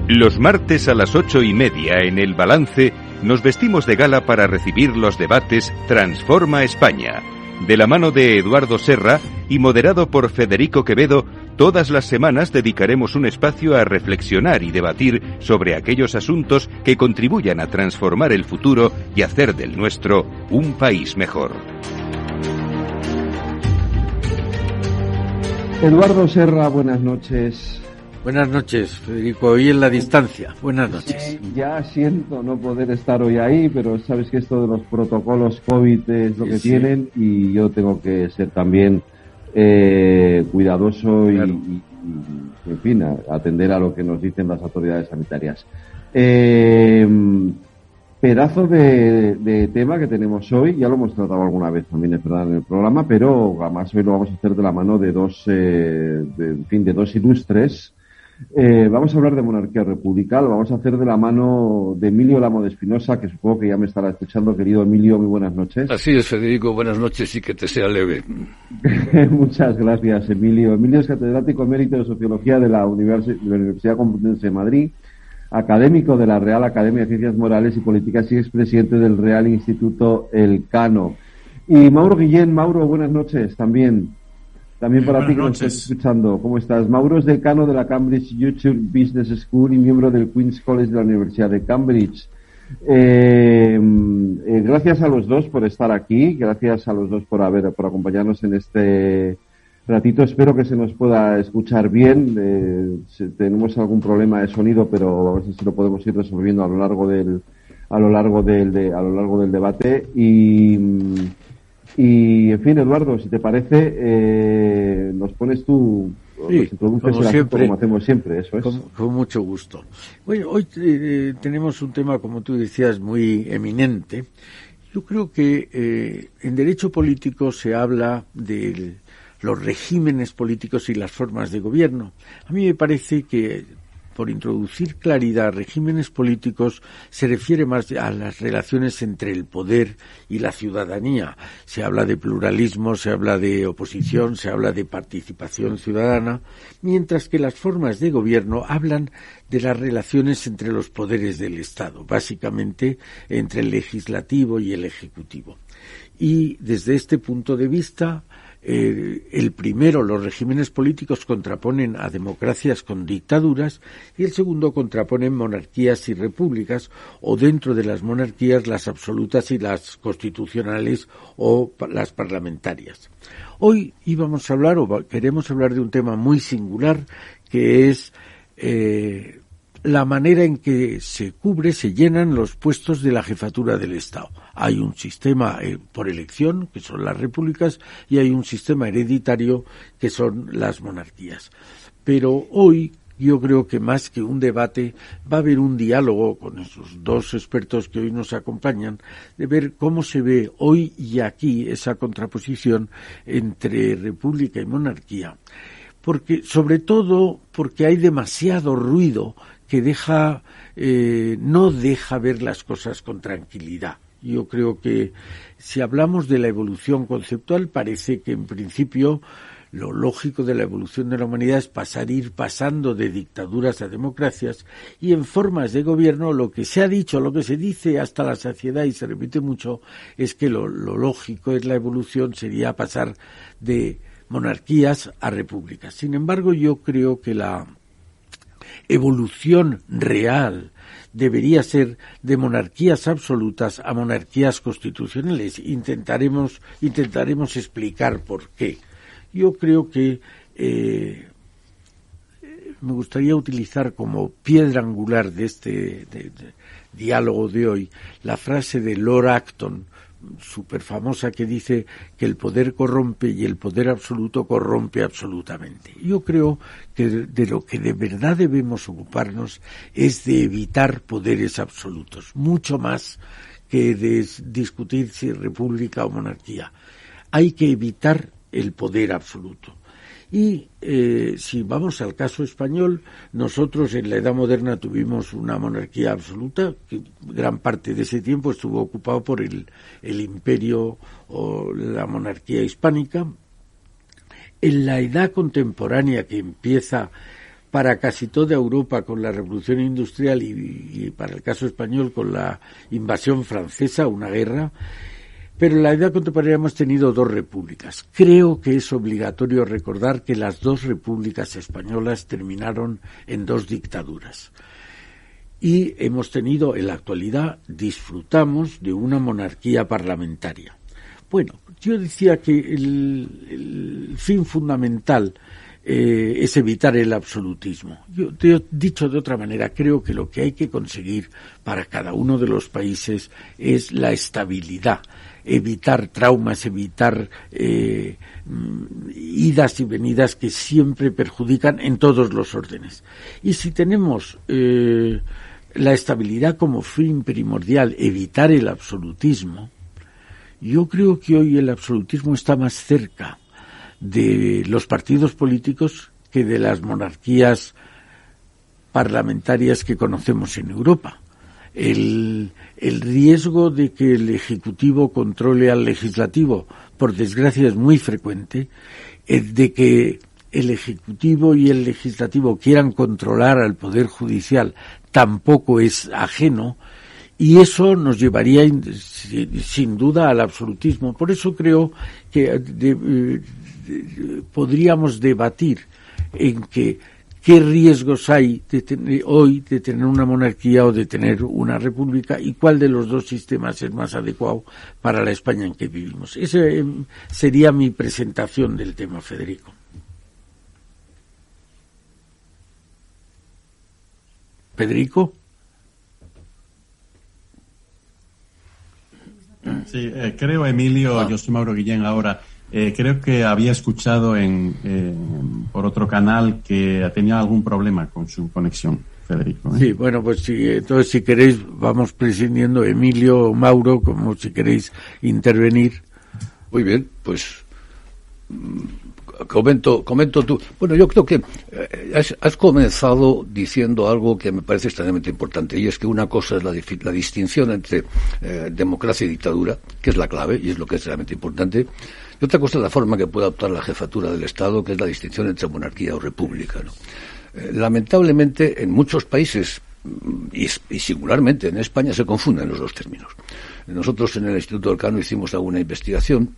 Los martes a las 8:30 en El Balance nos vestimos de gala para recibir los debates Transforma España. De la mano de Eduardo Serra y moderado por Federico Quevedo, todas las semanas dedicaremos un espacio a reflexionar y debatir sobre aquellos asuntos que contribuyan a transformar el futuro y hacer del nuestro un país mejor. Eduardo Serra, buenas noches. Buenas noches, Federico. Hoy en la distancia. Buenas noches. Sí, ya siento no poder estar hoy ahí, pero sabes que esto de los protocolos COVID es lo que tienen y yo tengo que ser también cuidadoso claro. y, en fin, atender a lo que nos dicen las autoridades sanitarias. Pedazo de tema que tenemos hoy, ya lo hemos tratado alguna vez también, es verdad, en el programa, pero además hoy lo vamos a hacer de la mano de dos ilustres. Vamos a hablar de monarquía república, lo vamos a hacer de la mano de Emilio Lamo de Espinosa, que supongo que ya me estará escuchando. Querido Emilio, muy buenas noches. Así es, Federico, buenas noches y que te sea leve. Muchas gracias, Emilio. Emilio es catedrático emérito de Sociología de la Universidad Complutense de Madrid, académico de la Real Academia de Ciencias Morales y Políticas y expresidente del Real Instituto Elcano. Y Mauro Guillén. Mauro, buenas noches también. También para ti que nos estás escuchando. ¿Cómo estás? Mauro es decano de la Cambridge YouTube Business School y miembro del Queen's College de la Universidad de Cambridge. Gracias a los dos por estar aquí, gracias a los dos por acompañarnos en este ratito. Espero que se nos pueda escuchar bien. Si tenemos algún problema de sonido, pero a ver si lo podemos ir resolviendo a lo largo del debate. Y en fin, Eduardo, si te parece, nos pones tú, sí, nos introduces como hacemos siempre, eso es. Con mucho gusto. Hoy tenemos un tema, como tú decías, muy eminente. Yo creo que en derecho político se habla de los regímenes políticos y las formas de gobierno. A mí me parece que por introducir claridad, regímenes políticos se refiere más a las relaciones entre el poder y la ciudadanía. Se habla de pluralismo, se habla de oposición, se habla de participación ciudadana, mientras que las formas de gobierno hablan de las relaciones entre los poderes del Estado, básicamente entre el legislativo y el ejecutivo. Y desde este punto de vista, el primero, los regímenes políticos contraponen a democracias con dictaduras, y el segundo contraponen monarquías y repúblicas, o dentro de las monarquías las absolutas y las constitucionales o las parlamentarias. Hoy íbamos a hablar, o queremos hablar, de un tema muy singular, que es la manera en que se llenan los puestos de la jefatura del Estado. Hay un sistema por elección, que son las repúblicas, y hay un sistema hereditario, que son las monarquías. Pero hoy yo creo que más que un debate va a haber un diálogo con esos dos expertos que hoy nos acompañan, de ver cómo se ve hoy y aquí esa contraposición entre república y monarquía. Sobre todo porque hay demasiado ruido que no deja ver las cosas con tranquilidad. Yo creo que si hablamos de la evolución conceptual, parece que en principio lo lógico de la evolución de la humanidad es ir pasando de dictaduras a democracias, y en formas de gobierno lo que se ha dicho, lo que se dice hasta la saciedad y se repite mucho, es que lo lógico es la evolución, sería pasar de monarquías a repúblicas. Sin embargo, yo creo que la evolución real debería ser de monarquías absolutas a monarquías constitucionales. Intentaremos explicar por qué. Yo creo que me gustaría utilizar como piedra angular de este diálogo de hoy la frase de Lord Acton, súper famosa, que dice que el poder corrompe y el poder absoluto corrompe absolutamente. Yo creo que de lo que de verdad debemos ocuparnos es de evitar poderes absolutos, mucho más que de discutir si república o monarquía. Hay que evitar el poder absoluto. Y si vamos al caso español, nosotros en la Edad Moderna tuvimos una monarquía absoluta, que gran parte de ese tiempo estuvo ocupado por el imperio o la monarquía hispánica. En la Edad Contemporánea, que empieza para casi toda Europa con la Revolución Industrial y para el caso español con la invasión francesa, una guerra. Pero en la Edad Contemporánea hemos tenido 2 repúblicas. Creo que es obligatorio recordar que las 2 repúblicas españolas terminaron en 2 dictaduras. Y hemos tenido, en la actualidad, disfrutamos de una monarquía parlamentaria. Bueno, yo decía que el fin fundamental es evitar el absolutismo. Yo te he dicho de otra manera, creo que lo que hay que conseguir para cada uno de los países es la estabilidad, evitar traumas, evitar idas y venidas que siempre perjudican en todos los órdenes. Y si tenemos la estabilidad como fin primordial, evitar el absolutismo, yo creo que hoy el absolutismo está más cerca de los partidos políticos que de las monarquías parlamentarias que conocemos en Europa. El riesgo de que el Ejecutivo controle al Legislativo, por desgracia, es muy frecuente. El de que el Ejecutivo y el Legislativo quieran controlar al Poder Judicial tampoco es ajeno, y eso nos llevaría sin duda al absolutismo. Por eso creo que podríamos debatir en qué riesgos hay hoy de tener una monarquía o de tener una república, y cuál de los 2 sistemas es más adecuado para la España en que vivimos. Esa sería mi presentación del tema, Federico. ¿Federico? Sí, creo, Emilio, yo soy Mauro Guillén ahora. Creo que había escuchado por otro canal que tenía algún problema con su conexión, Federico. Sí, bueno, pues sí, entonces si queréis vamos prescindiendo, Emilio o Mauro, como si queréis intervenir. Muy bien, pues comento tú. Bueno, yo creo que has comenzado diciendo algo que me parece extremadamente importante, y es que una cosa es la distinción entre democracia y dictadura, que es la clave y es lo que es extremadamente importante, y otra cosa es la forma que puede adoptar la jefatura del Estado, que es la distinción entre monarquía o república, ¿no? Lamentablemente, en muchos países, y singularmente en España, se confunden los 2 términos. Nosotros en el Instituto Elcano hicimos alguna investigación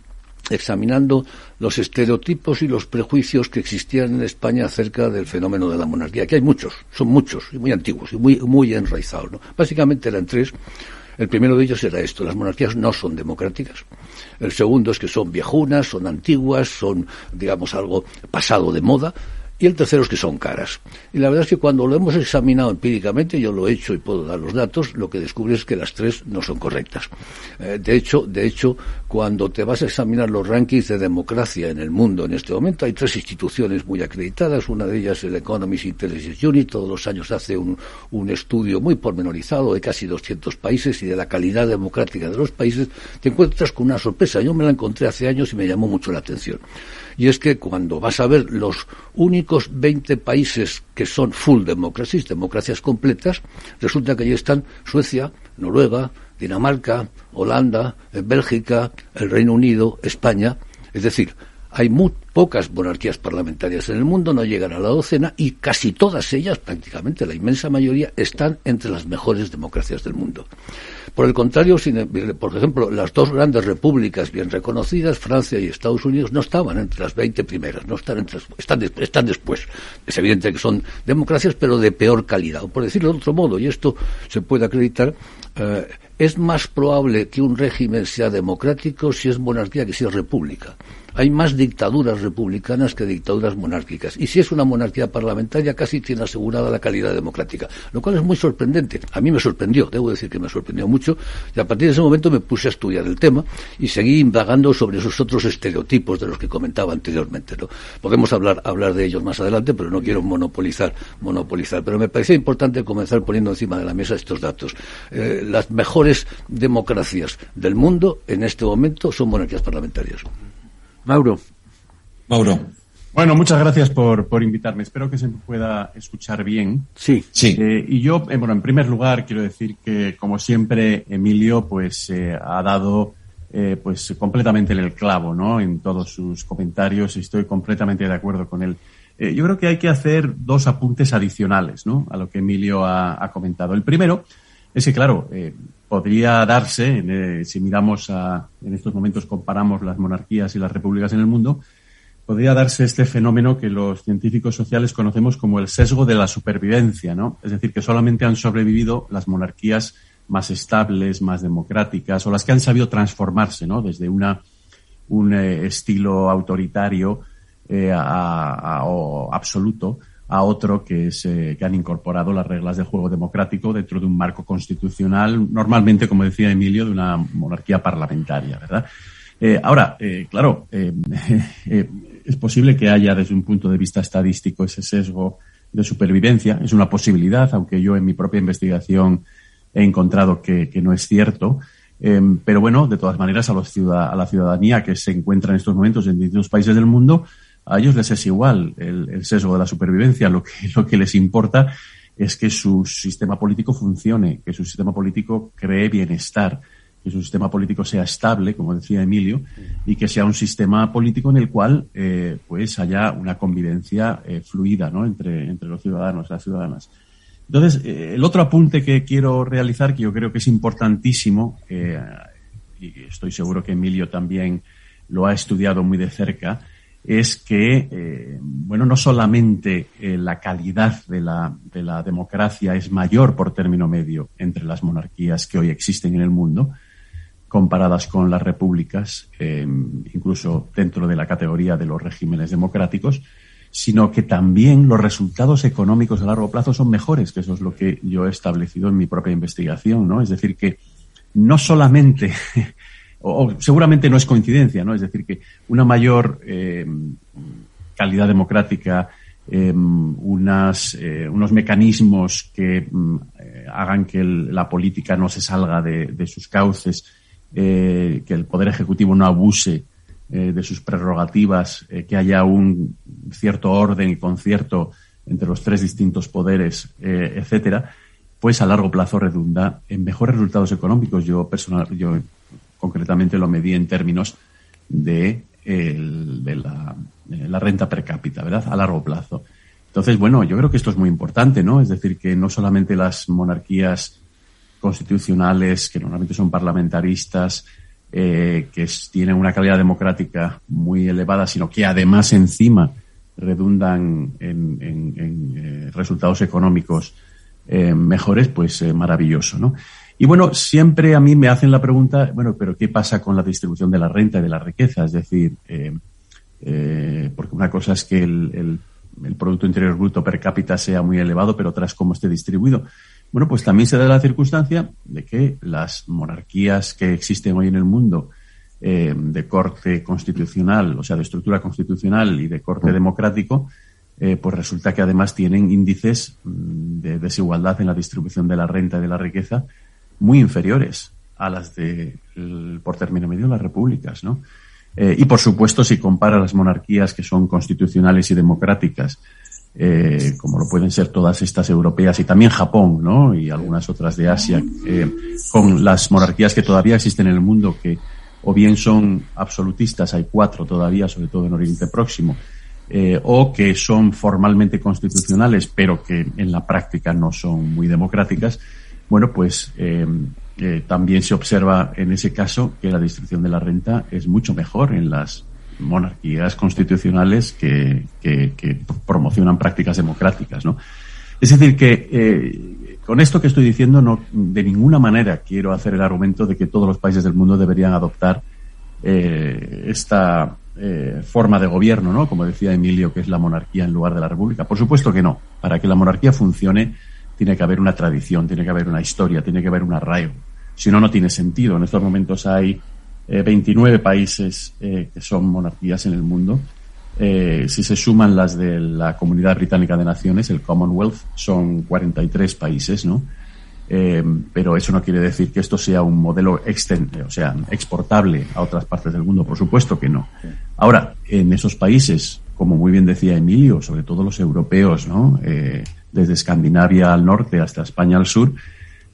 examinando los estereotipos y los prejuicios que existían en España acerca del fenómeno de la monarquía, que hay muchos, son muchos, y muy antiguos, y muy enraizados, ¿no? Básicamente eran 3. El primero de ellos era esto: las monarquías no son democráticas. El segundo es que son viejunas, son antiguas, son, digamos, algo pasado de moda. Y el tercero es que son caras. Y la verdad es que cuando lo hemos examinado empíricamente, yo lo he hecho y puedo dar los datos, lo que descubres es que las 3 no son correctas. De hecho, cuando te vas a examinar los rankings de democracia en el mundo en este momento, hay 3 instituciones muy acreditadas. Una de ellas es el Economist Intelligence Unit. Todos los años hace un estudio muy pormenorizado de casi 200 países y de la calidad democrática de los países. Te encuentras con una sorpresa. Yo me la encontré hace años y me llamó mucho la atención. Y es que cuando vas a ver los únicos 20 países que son full democracies, democracias completas, resulta que allí están Suecia, Noruega, Dinamarca, Holanda, Bélgica, el Reino Unido, España. Es decir, hay muy pocas monarquías parlamentarias en el mundo, no llegan a la 12, y casi todas ellas, prácticamente la inmensa mayoría, están entre las mejores democracias del mundo. Por el contrario, por ejemplo, las 2 grandes repúblicas bien reconocidas, Francia y Estados Unidos, no estaban entre las 20 primeras, no están están después. Es evidente que son democracias, pero de peor calidad. O por decirlo de otro modo, y esto se puede acreditar, es más probable que un régimen sea democrático si es monarquía que si es república. Hay más dictaduras republicanas que dictaduras monárquicas. Y si es una monarquía parlamentaria, casi tiene asegurada la calidad democrática. Lo cual es muy sorprendente. A mí me sorprendió, debo decir que me sorprendió mucho. Y a partir de ese momento me puse a estudiar el tema y seguí indagando sobre esos otros estereotipos de los que comentaba anteriormente, ¿no? Podemos hablar de ellos más adelante, pero no quiero monopolizar. Pero me parecía importante comenzar poniendo encima de la mesa estos datos. Las mejores democracias del mundo en este momento son monarquías parlamentarias. Mauro. Bueno, muchas gracias por invitarme. Espero que se me pueda escuchar bien. Sí. Y yo, en primer lugar, quiero decir que, como siempre, Emilio, ha dado, completamente en el clavo, ¿no? En todos sus comentarios. Estoy completamente de acuerdo con él. yo creo que hay que hacer dos apuntes adicionales, ¿no?, a lo que Emilio ha comentado. El primero es que, claro, podría darse, si miramos en estos momentos comparamos las monarquías y las repúblicas en el mundo, podría darse este fenómeno que los científicos sociales conocemos como el sesgo de la supervivencia, ¿no? Es decir, que solamente han sobrevivido las monarquías más estables, más democráticas, o las que han sabido transformarse, ¿no?, desde un estilo autoritario o absoluto a otro que han incorporado las reglas de juego democrático dentro de un marco constitucional, normalmente, como decía Emilio, de una monarquía parlamentaria, ¿verdad? Ahora, claro, es posible que haya desde un punto de vista estadístico ese sesgo de supervivencia, es una posibilidad, aunque yo en mi propia investigación he encontrado que no es cierto. Pero bueno, de todas maneras, a la ciudadanía que se encuentra en estos momentos en distintos países del mundo, a ellos les es igual el sesgo de la supervivencia. Lo que les importa es que su sistema político funcione, que su sistema político cree bienestar, que su sistema político sea estable, como decía Emilio, y que sea un sistema político en el cual pues haya una convivencia fluida, ¿no?, entre los ciudadanos, las ciudadanas. Entonces, el otro apunte que quiero realizar, que yo creo que es importantísimo, y estoy seguro que Emilio también lo ha estudiado muy de cerca, es que, no solamente la calidad de la democracia es mayor por término medio entre las monarquías que hoy existen en el mundo, comparadas con las repúblicas, incluso dentro de la categoría de los regímenes democráticos, sino que también los resultados económicos a largo plazo son mejores, que eso es lo que yo he establecido en mi propia investigación, ¿no? Es decir, que no solamente, o seguramente no es coincidencia, ¿no? Es decir, que una mayor calidad democrática, unos mecanismos que hagan que la política no se salga de sus cauces, que el Poder Ejecutivo no abuse de sus prerrogativas, que haya un cierto orden y concierto entre los tres distintos poderes, etcétera, pues a largo plazo redunda en mejores resultados económicos. Yo concretamente lo medí en términos de la renta per cápita, ¿verdad?, a largo plazo. Entonces, yo creo que esto es muy importante, ¿no? Es decir, que no solamente las monarquías constitucionales, que normalmente son parlamentaristas, que tienen una calidad democrática muy elevada, sino que además encima redundan en resultados económicos mejores, pues maravilloso, ¿no? Y siempre a mí me hacen la pregunta, pero ¿qué pasa con la distribución de la renta y de la riqueza? Es decir, porque una cosa es que el Producto Interior Bruto per cápita sea muy elevado, pero otra es cómo esté distribuido. Pues también se da la circunstancia de que las monarquías que existen hoy en el mundo, de corte constitucional, o sea, de estructura constitucional y de corte democrático, pues resulta que además tienen índices de desigualdad en la distribución de la renta y de la riqueza muy inferiores a las por término medio, las repúblicas, ¿no? Y por supuesto, si compara las monarquías que son constitucionales y democráticas, como lo pueden ser todas estas europeas y también Japón, ¿no?, y algunas otras de Asia, con las monarquías que todavía existen en el mundo, que o bien son absolutistas, hay 4 todavía, sobre todo en Oriente Próximo, o que son formalmente constitucionales, pero que en la práctica no son muy democráticas, pues también se observa en ese caso que la distribución de la renta es mucho mejor en las monarquías constitucionales que promocionan prácticas democráticas, ¿no? Es decir, que con esto que estoy diciendo no de ninguna manera quiero hacer el argumento de que todos los países del mundo deberían adoptar esta forma de gobierno, ¿no?, como decía Emilio, que es la monarquía en lugar de la república. Por supuesto que no. Para que la monarquía funcione tiene que haber una tradición, tiene que haber una historia, tiene que haber un arraigo. Si no, no tiene sentido. En estos momentos hay 29 países que son monarquías en el mundo. Si se suman las de la Comunidad Británica de Naciones, el Commonwealth, son 43 países, ¿no? Pero eso no quiere decir que esto sea un modelo exportable a otras partes del mundo. Por supuesto que no. Ahora, en esos países, como muy bien decía Emilio, sobre todo los europeos, ¿no?, desde Escandinavia al norte hasta España al sur,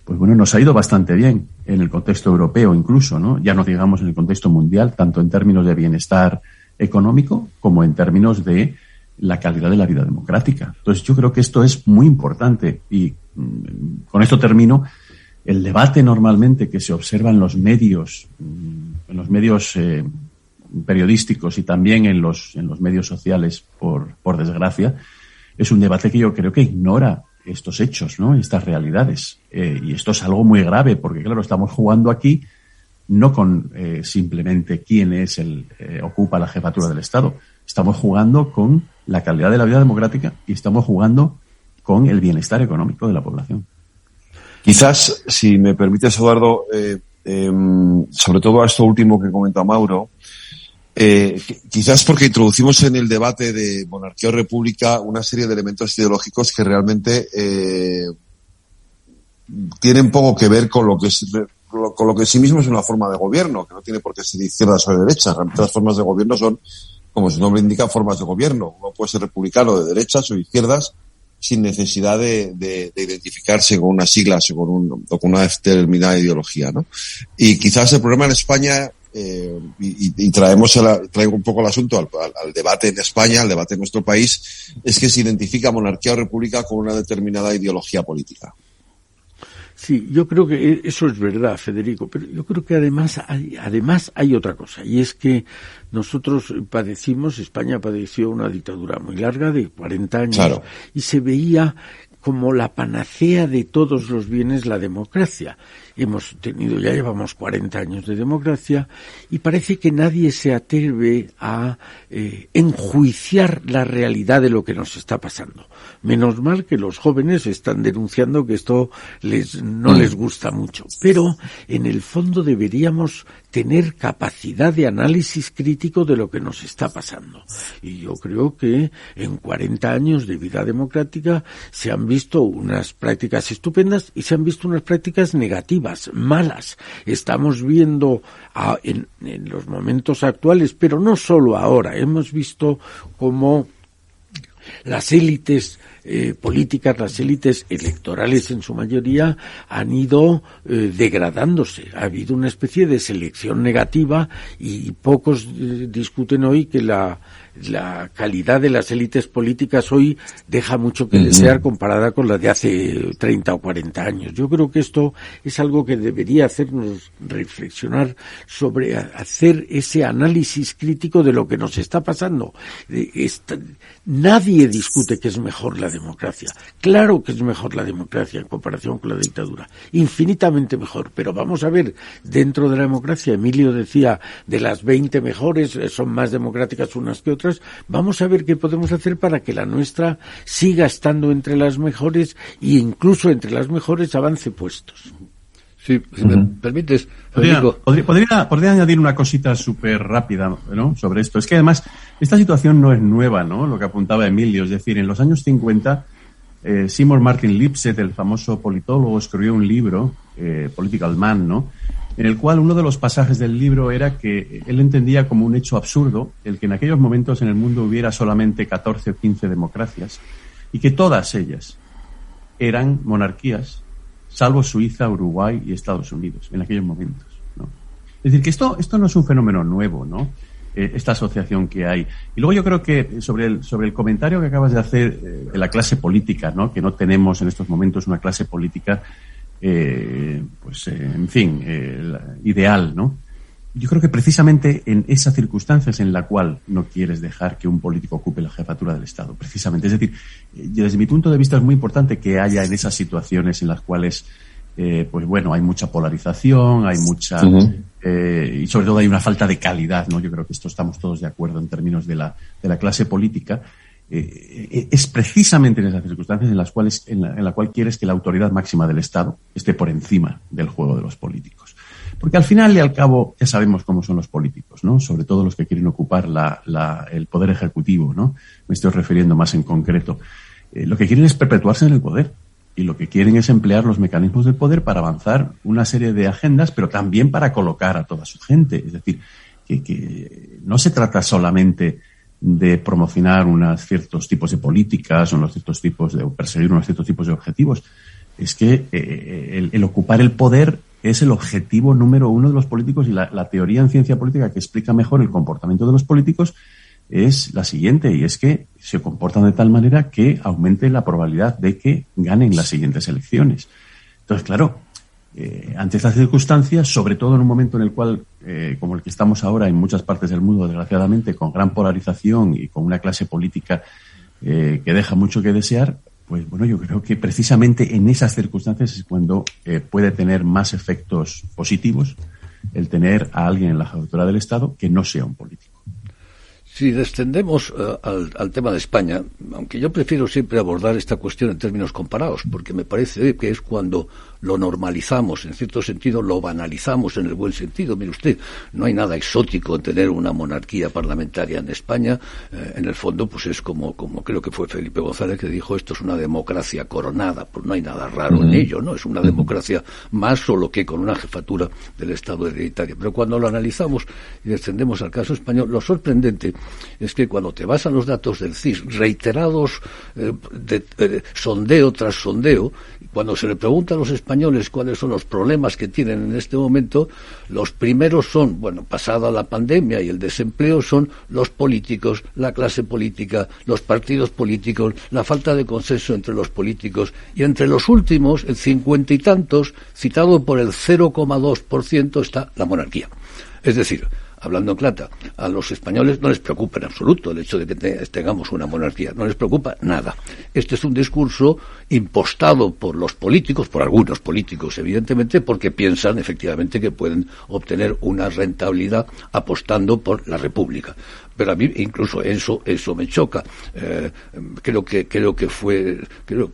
pues nos ha ido bastante bien en el contexto europeo incluso, ¿no? Ya no digamos en el contexto mundial, tanto en términos de bienestar económico como en términos de la calidad de la vida democrática. Entonces yo creo que esto es muy importante y con esto termino. El debate normalmente que se observa en los medios periodísticos y también en los medios sociales, por desgracia, es un debate que yo creo que ignora estos hechos, ¿no? Estas realidades. Y esto es algo muy grave porque, claro, estamos jugando aquí no con simplemente quién es ocupa la jefatura del Estado. Estamos jugando con la calidad de la vida democrática y estamos jugando con el bienestar económico de la población. Quizás, si me permites, Eduardo, sobre todo a esto último que comenta Mauro, quizás porque introducimos en el debate de monarquía o república una serie de elementos ideológicos que realmente tienen poco que ver con lo que en sí mismo es una forma de gobierno, que no tiene por qué ser de izquierdas o de derechas. Realmente las formas de gobierno son, como su nombre indica, formas de gobierno. Uno puede ser republicano de derechas o de izquierdas sin necesidad de identificarse con unas siglas o con una determinada ideología, ¿no? Y quizás el problema en España, y traigo un poco el asunto al debate en España, al debate en nuestro país, es que se identifica monarquía o república con una determinada ideología política. Sí, yo creo que eso es verdad, Federico, pero yo creo que además hay otra cosa, y es que nosotros España padeció una dictadura muy larga de 40 años, claro, y se veía como la panacea de todos los bienes la democracia. Ya llevamos 40 años de democracia y parece que nadie se atreve a enjuiciar la realidad de lo que nos está pasando. Menos mal que los jóvenes están denunciando que esto no les gusta mucho. Pero en el fondo deberíamos tener capacidad de análisis crítico de lo que nos está pasando. Y yo creo que en 40 años de vida democrática se han visto unas prácticas estupendas y se han visto unas prácticas negativas, malas. Estamos viendo en los momentos actuales, pero no solo ahora, hemos visto cómo las élites políticas, las élites electorales en su mayoría han ido degradándose. Ha habido una especie de selección negativa y pocos discuten hoy que la calidad de las élites políticas hoy deja mucho que desear comparada con la de hace 30 o 40 años. Yo creo que esto es algo que debería hacernos reflexionar sobre hacer ese análisis crítico de lo que nos está pasando. Nadie discute que es mejor la democracia. Claro que es mejor la democracia en comparación con la dictadura. Infinitamente mejor. Pero vamos a ver, dentro de la democracia, Emilio decía, de las 20 mejores, son más democráticas unas que otras. Vamos a ver qué podemos hacer para que la nuestra siga estando entre las mejores e incluso entre las mejores avance puestos. Sí, si me permites, podría añadir una cosita súper rápida, ¿no?, sobre esto. Es que además esta situación no es nueva, ¿no?, lo que apuntaba Emilio. Es decir, en los años 50, Seymour Martin Lipset, el famoso politólogo, escribió un libro, Political Man, ¿no?, en el cual uno de los pasajes del libro era que él entendía como un hecho absurdo el que en aquellos momentos en el mundo hubiera solamente 14 o 15 democracias y que todas ellas eran monarquías, salvo Suiza, Uruguay y Estados Unidos en aquellos momentos, ¿no? Es decir, que esto no es un fenómeno nuevo, ¿no?, esta asociación que hay. Y luego yo creo que sobre el comentario que acabas de hacer de la clase política, ¿no?, que no tenemos en estos momentos una clase política ideal, ¿no? Yo creo que precisamente en esas circunstancias en la cual no quieres dejar que un político ocupe la jefatura del Estado, precisamente. Es decir, desde mi punto de vista es muy importante que haya en esas situaciones en las cuales, hay mucha polarización, hay mucha, y sobre todo hay una falta de calidad, ¿no? Yo creo que esto estamos todos de acuerdo en términos de la clase política. Es precisamente en esas circunstancias en la cual quieres que la autoridad máxima del Estado esté por encima del juego de los políticos. Porque al final y al cabo ya sabemos cómo son los políticos, ¿no?, sobre todo los que quieren ocupar el poder ejecutivo, ¿no? Me estoy refiriendo más en concreto. Lo que quieren es perpetuarse en el poder y lo que quieren es emplear los mecanismos del poder para avanzar una serie de agendas, pero también para colocar a toda su gente. Es decir, que no se trata solamente de promocionar unos ciertos tipos de políticas o perseguir unos ciertos tipos de objetivos. Es que el ocupar el poder es el objetivo número uno de los políticos y la teoría en ciencia política que explica mejor el comportamiento de los políticos es la siguiente, y es que se comportan de tal manera que aumente la probabilidad de que ganen las siguientes elecciones. Entonces, claro, ante estas circunstancias, sobre todo en un momento en el cual, como el que estamos ahora en muchas partes del mundo, desgraciadamente, con gran polarización y con una clase política que deja mucho que desear, pues bueno, yo creo que precisamente en esas circunstancias es cuando puede tener más efectos positivos el tener a alguien en la jefatura del Estado que no sea un político. Si descendemos al tema de España, aunque yo prefiero siempre abordar esta cuestión en términos comparados, porque me parece que es cuando lo normalizamos, en cierto sentido lo banalizamos en el buen sentido. Mire usted, no hay nada exótico en tener una monarquía parlamentaria en España. En el fondo, pues es como creo que fue Felipe González que dijo, esto es una democracia coronada, pues no hay nada raro en ello, ¿no? Es una democracia más solo que con una jefatura del Estado hereditario. Pero cuando lo analizamos y descendemos al caso español, lo sorprendente es que cuando te vas a los datos del CIS, reiterados sondeo tras sondeo, cuando se le pregunta a los españoles cuáles son los problemas que tienen en este momento, los primeros son, bueno, pasada la pandemia y el desempleo, son los políticos, la clase política, los partidos políticos, la falta de consenso entre los políticos, y entre los últimos, el 50 y tantos, citado por el 0,2%, está la monarquía. Es decir, hablando en plata, a los españoles no les preocupa en absoluto el hecho de que tengamos una monarquía, no les preocupa nada. Este es un discurso impostado por los políticos, por algunos políticos evidentemente, porque piensan efectivamente que pueden obtener una rentabilidad apostando por la república. Pero a mí incluso eso me choca. Creo que fue,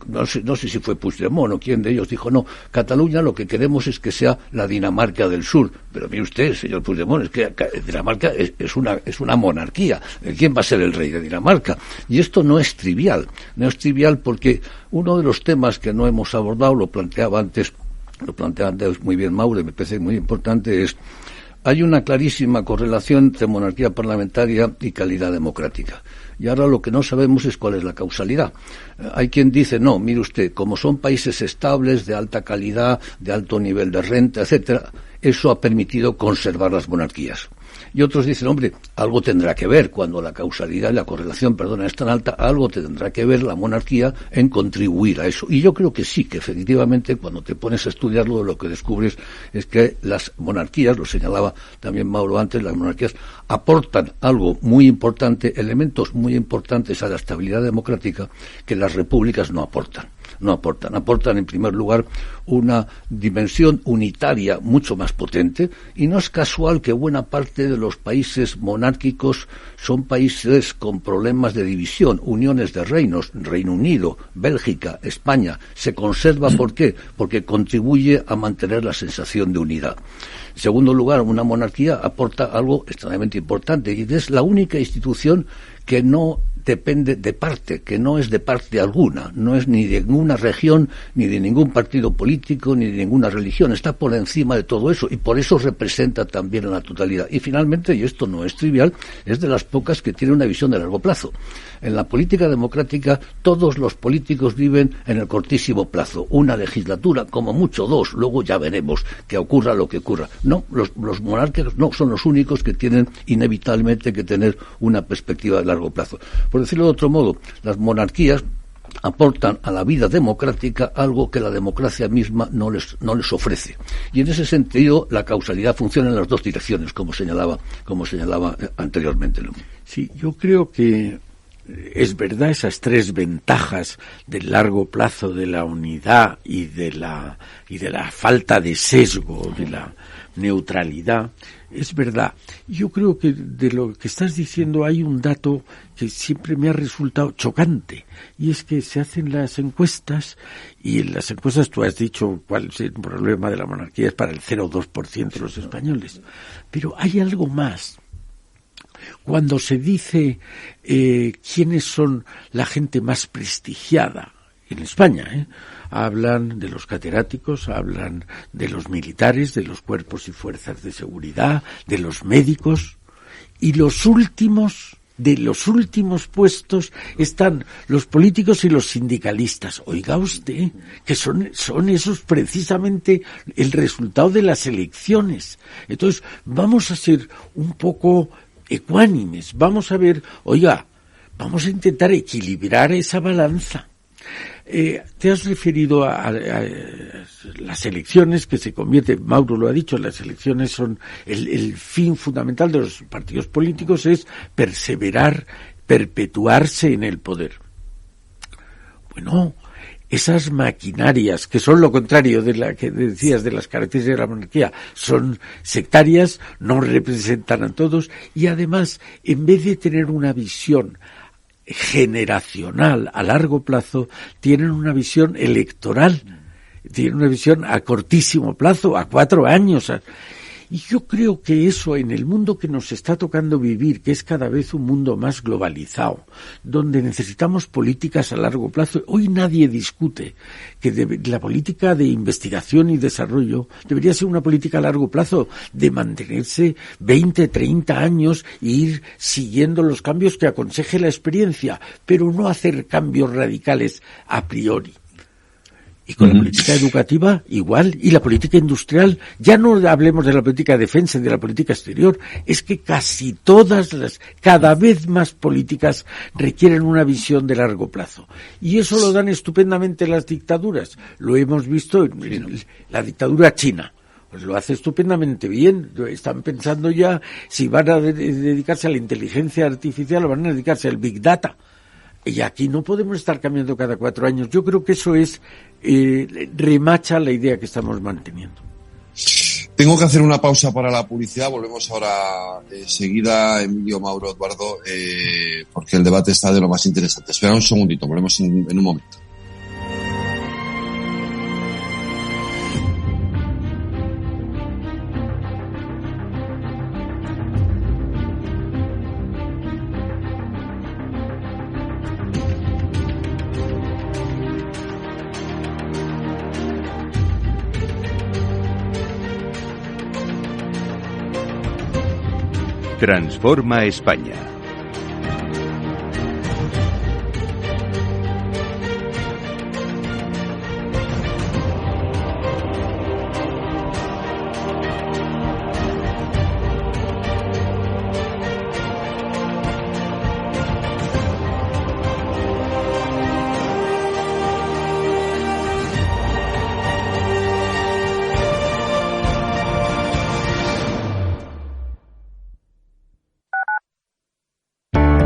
no sé si fue Puigdemont o quién de ellos dijo, no, Cataluña lo que queremos es que sea la Dinamarca del Sur. Pero mire usted, señor Puigdemont, es que Dinamarca es una monarquía. ¿Quién va a ser el rey de Dinamarca? Y esto no es trivial porque uno de los temas que no hemos abordado, lo planteaba antes muy bien Maure, me parece muy importante, es hay una clarísima correlación entre monarquía parlamentaria y calidad democrática. Y ahora lo que no sabemos es cuál es la causalidad. Hay quien dice, no, mire usted, como son países estables, de alta calidad, de alto nivel de renta, etcétera, eso ha permitido conservar las monarquías. Y otros dicen, hombre, algo tendrá que ver, cuando la causalidad, la correlación, es tan alta, algo tendrá que ver la monarquía en contribuir a eso. Y yo creo que sí, que efectivamente cuando te pones a estudiarlo, lo que descubres es que las monarquías, lo señalaba también Mauro antes, las monarquías aportan algo muy importante, elementos muy importantes a la estabilidad democrática que las repúblicas no aportan. Aportan en primer lugar una dimensión unitaria mucho más potente, y no es casual que buena parte de los países monárquicos son países con problemas de división, uniones de reinos. Reino Unido, Bélgica, España se conserva. ¿Por qué? Porque contribuye a mantener la sensación de unidad. En segundo lugar, una monarquía aporta algo extremadamente importante, y es la única institución que no depende de parte, que no es de parte alguna, no es ni de ninguna región, ni de ningún partido político, ni de ninguna religión, está por encima de todo eso, y por eso representa también a la totalidad. Y finalmente, y esto no es trivial, es de las pocas que tiene una visión de largo plazo. En la política democrática, todos los políticos viven en el cortísimo plazo, una legislatura, como mucho dos, luego ya veremos que ocurra lo que ocurra. No, los monarcas no son los únicos que tienen inevitablemente que tener una perspectiva de largo plazo. Por decirlo de otro modo, las monarquías aportan a la vida democrática algo que la democracia misma no les ofrece. Y en ese sentido, la causalidad funciona en las dos direcciones, como señalaba anteriormente. Sí, yo creo que es verdad esas tres ventajas del largo plazo, de la unidad y de la falta de sesgo, de la neutralidad. Es verdad. Yo creo que de lo que estás diciendo hay un dato que siempre me ha resultado chocante, y es que se hacen las encuestas, y en las encuestas tú has dicho cuál es el problema de la monarquía, es para el 0,2% de los españoles. Pero hay algo más. Cuando se dice quiénes son la gente más prestigiada en España, hablan de los catedráticos, hablan de los militares, de los cuerpos y fuerzas de seguridad, de los médicos, y de los últimos puestos están los políticos y los sindicalistas. Oiga usted, que son esos precisamente el resultado de las elecciones. Entonces, vamos a ser un poco ecuánimes. Vamos a ver, oiga, vamos a intentar equilibrar esa balanza. Te has referido a las elecciones que se convierten, Mauro lo ha dicho, las elecciones son el fin fundamental de los partidos políticos, es perseverar, perpetuarse en el poder. Bueno, esas maquinarias, que son lo contrario de la que decías de las características de la monarquía, son sectarias, no representan a todos, y además, en vez de tener una visión generacional a largo plazo, tienen una visión electoral, tienen una visión a cortísimo plazo, a 4 años. Y yo creo que eso, en el mundo que nos está tocando vivir, que es cada vez un mundo más globalizado, donde necesitamos políticas a largo plazo, hoy nadie discute que la política de investigación y desarrollo debería ser una política a largo plazo, de mantenerse 20, 30 años e ir siguiendo los cambios que aconseje la experiencia, pero no hacer cambios radicales a priori. Y con la política educativa igual, y la política industrial, ya no hablemos de la política de defensa y de la política exterior, es que casi cada vez más políticas requieren una visión de largo plazo. Y eso lo dan estupendamente las dictaduras. Lo hemos visto en la dictadura china. Pues lo hace estupendamente bien. Están pensando ya si van a dedicarse a la inteligencia artificial o van a dedicarse al Big Data. Y aquí no podemos estar cambiando cada 4 años. Yo creo que eso remacha la idea que estamos manteniendo. Tengo que hacer una pausa para la publicidad. Volvemos ahora seguida, Emilio, Mauro, Eduardo, porque el debate está de lo más interesante. Espera un segundito, volvemos en un momento. Transforma España.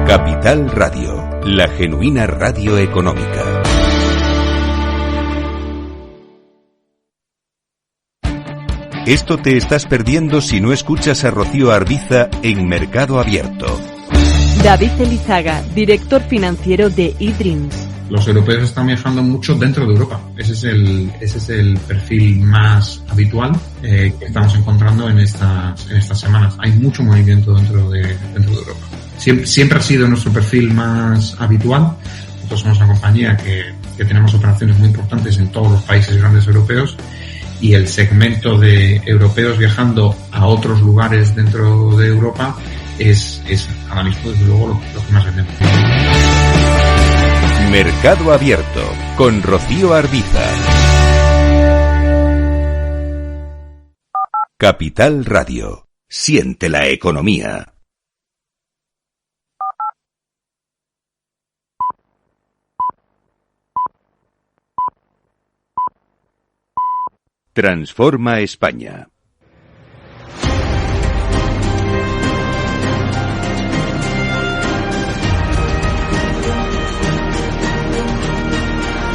Capital Radio, la genuina radio económica. Esto te estás perdiendo si no escuchas a Rocío Arbiza en Mercado Abierto. David Elizaga, director financiero de eDreams. Los europeos están viajando mucho dentro de Europa. Ese es el perfil más habitual que estamos encontrando en estas semanas. Hay mucho movimiento dentro de Europa. Siempre ha sido nuestro perfil más habitual. Nosotros somos una compañía que tenemos operaciones muy importantes en todos los países grandes europeos, y el segmento de europeos viajando a otros lugares dentro de Europa es ahora mismo, desde luego, lo que más vendemos. Mercado Abierto con Rocío Arbiza. Capital Radio. Siente la economía. Transforma España.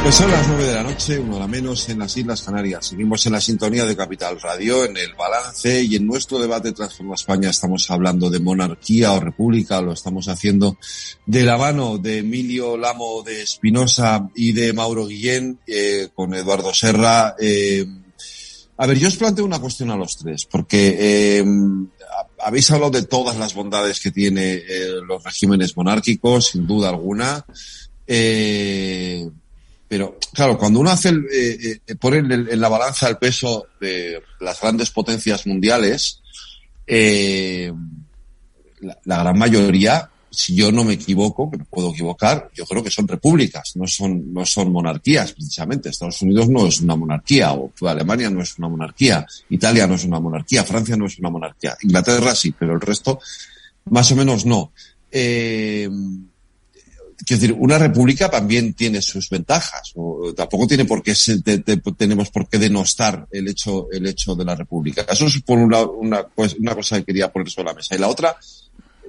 Pues son las 9 de la noche, 1 hora menos, en las Islas Canarias. Seguimos en la sintonía de Capital Radio, en el balance, y en nuestro debate Transforma España estamos hablando de monarquía o república. Lo estamos haciendo de la mano de Emilio Lamo de Espinosa y de Mauro Guillén, con Eduardo Serra. A ver, yo os planteo una cuestión a los tres, porque habéis hablado de todas las bondades que tiene los regímenes monárquicos, sin duda alguna. Pero, claro, cuando uno pone en la balanza el peso de las grandes potencias mundiales, la gran mayoría, si yo no me equivoco, que me puedo equivocar, yo creo que son repúblicas, no son monarquías, precisamente. Estados Unidos no es una monarquía, o Alemania no es una monarquía, Italia no es una monarquía, Francia no es una monarquía, Inglaterra sí, pero el resto Más o menos no. Quiero decir, una república también tiene sus ventajas. O tampoco tiene por qué tenemos por qué denostar el hecho de la república. Eso es por una cosa que quería poner sobre la mesa. Y la otra,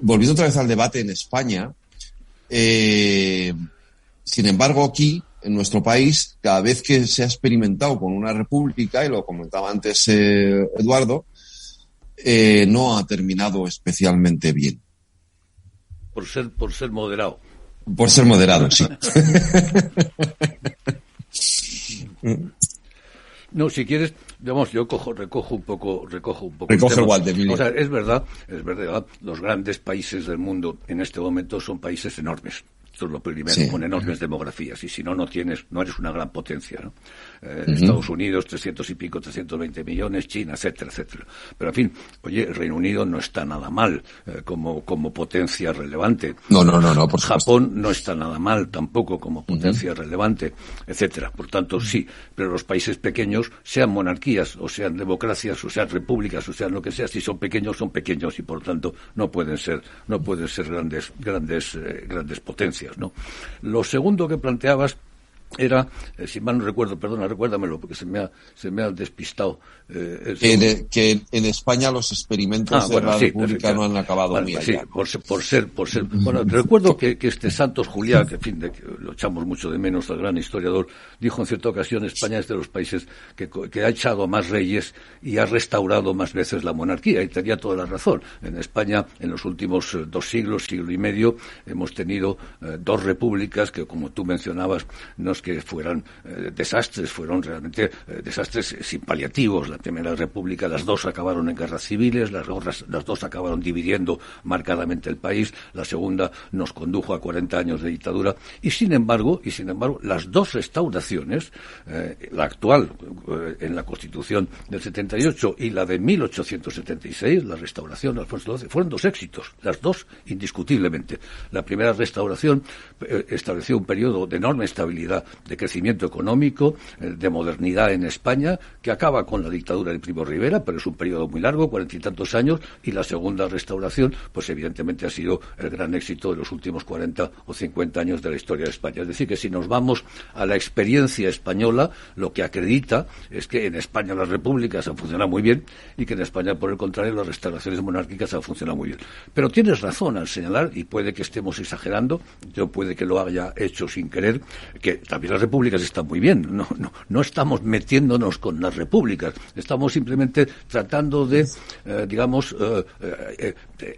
volviendo otra vez al debate en España, sin embargo, aquí, en nuestro país, cada vez que se ha experimentado con una república, y lo comentaba antes Eduardo, no ha terminado especialmente bien. Por ser moderado. Por ser moderado, sí. No, si quieres, digamos, yo recojo un poco. Recoge el guante, Emilio. O sea, es verdad, los grandes países del mundo en este momento son países enormes. Esto es lo primero, sí. Con enormes demografías, y si no eres una gran potencia, ¿no? Estados Unidos, 320 millones, China, etcétera, etcétera. Pero, en fin, oye, el Reino Unido no está nada mal como potencia relevante. No, por supuesto. Japón no está nada mal tampoco como potencia relevante, etcétera. Por tanto, sí, pero los países pequeños, sean monarquías, o sean democracias, o sean repúblicas, o sean lo que sea, si son pequeños, y por tanto no pueden ser grandes potencias, ¿no? Lo segundo que planteabas era, si mal no recuerdo, perdona, recuérdamelo porque se me ha despistado. Que en España los experimentos de la República no han acabado bien. Sí, por ser. Bueno, recuerdo que Santos Juliá, que en fin, que lo echamos mucho de menos al gran historiador, dijo en cierta ocasión: España es de los países que ha echado a más reyes y ha restaurado más veces la monarquía, y tenía toda la razón. En España, en los últimos 2 siglos, siglo y medio, hemos tenido 2 repúblicas que, como tú mencionabas, no es que fueran desastres, fueron realmente desastres sin paliativos. La Primera República, las 2 acabaron en guerras civiles, las 2 acabaron dividiendo marcadamente el país, la segunda nos condujo a 40 años de dictadura, y sin embargo, las 2 restauraciones, la actual en la Constitución del 78 y la de 1876, la restauración de Alfonso XII, fueron 2 éxitos, las 2 indiscutiblemente. La primera restauración estableció un periodo de enorme estabilidad, de crecimiento económico, de modernidad en España, que acaba con la dictadura de Primo Rivera, pero es un periodo muy largo, 40 y tantos años, y la segunda restauración, pues evidentemente ha sido el gran éxito de los últimos 40 o 50 años de la historia de España. Es decir, que si nos vamos a la experiencia española, lo que acredita es que en España las repúblicas han funcionado muy bien, y que en España, por el contrario, las restauraciones monárquicas han funcionado muy bien. Pero tienes razón al señalar, y puede que estemos exagerando, yo puede que lo haya hecho sin querer, que también las repúblicas están muy bien. No estamos metiéndonos con las repúblicas, estamos simplemente tratando de,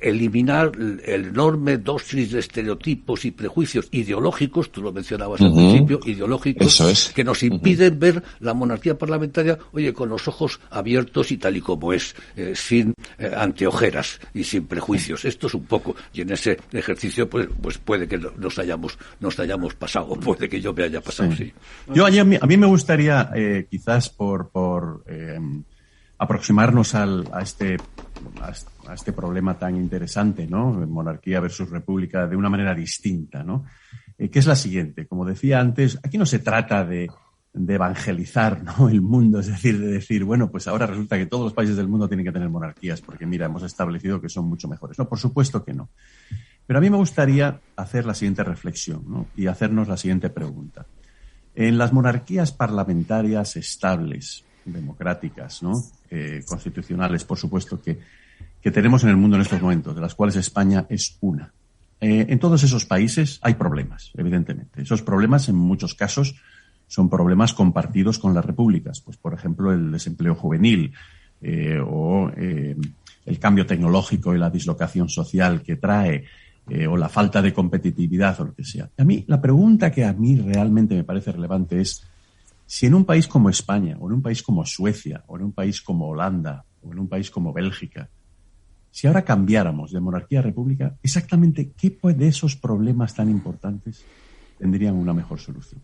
eliminar el enorme dosis de estereotipos y prejuicios ideológicos, tú lo mencionabas al principio, ideológicos, que nos impiden ver la monarquía parlamentaria, con los ojos abiertos y tal y como es, sin anteojeras y sin prejuicios. Esto es un poco, y en ese ejercicio pues puede que nos hayamos pasado, o puede que yo me haya pasado, sí. Yo a mí me gustaría, quizás por aproximarnos a este problema tan interesante, ¿no? Monarquía versus república, de una manera distinta, ¿no? Que es la siguiente. Como decía antes, aquí no se trata de evangelizar, ¿no?, el mundo, es decir, de decir, bueno, pues ahora resulta que todos los países del mundo tienen que tener monarquías, porque mira, hemos establecido que son mucho mejores. No, por supuesto que no. Pero a mí me gustaría hacer la siguiente reflexión, ¿no?, y hacernos la siguiente pregunta. En las monarquías parlamentarias estables, democráticas, ¿no?, constitucionales, por supuesto, que tenemos en el mundo en estos momentos, de las cuales España es una. En todos esos países hay problemas, evidentemente. Esos problemas, en muchos casos, son problemas compartidos con las repúblicas. Pues, por ejemplo, el desempleo juvenil, o el cambio tecnológico y la dislocación social que trae, o la falta de competitividad, o lo que sea. A mí, la pregunta que a mí realmente me parece relevante es si en un país como España, o en un país como Suecia, o en un país como Holanda, o en un país como Bélgica, si ahora cambiáramos de monarquía a república, exactamente qué de esos problemas tan importantes tendrían una mejor solución.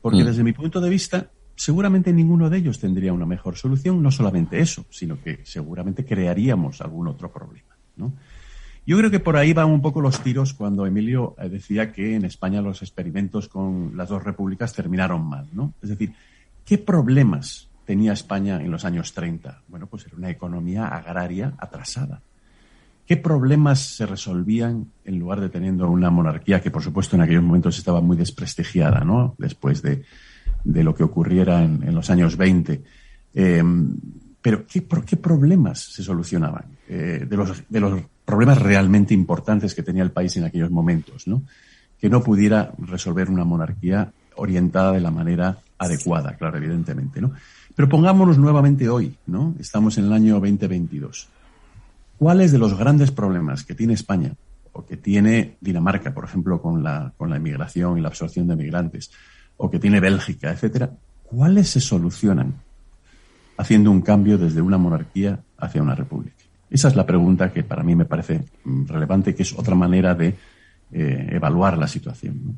Porque desde mi punto de vista, seguramente ninguno de ellos tendría una mejor solución, no solamente eso, sino que seguramente crearíamos algún otro problema, ¿no? Yo creo que por ahí van un poco los tiros cuando Emilio decía que en España los experimentos con las 2 repúblicas terminaron mal, ¿no? Es decir, ¿qué problemas tenía España en los años 30? Bueno, pues era una economía agraria atrasada. ¿Qué problemas se resolvían en lugar de teniendo una monarquía que, por supuesto, en aquellos momentos estaba muy desprestigiada, ¿no? Después de lo que ocurriera en los años 20. Pero ¿qué problemas se solucionaban? De los problemas realmente importantes que tenía el país en aquellos momentos, ¿no? Que no pudiera resolver una monarquía orientada de la manera adecuada, claro, evidentemente, ¿no? Pero pongámonos nuevamente hoy, ¿no? Estamos en el año 2022. ¿Cuáles de los grandes problemas que tiene España o que tiene Dinamarca, por ejemplo, con la inmigración y la absorción de migrantes, o que tiene Bélgica, etcétera, cuáles se solucionan haciendo un cambio desde una monarquía hacia una república? Esa es la pregunta que para mí me parece relevante, que es otra manera de evaluar la situación, ¿no?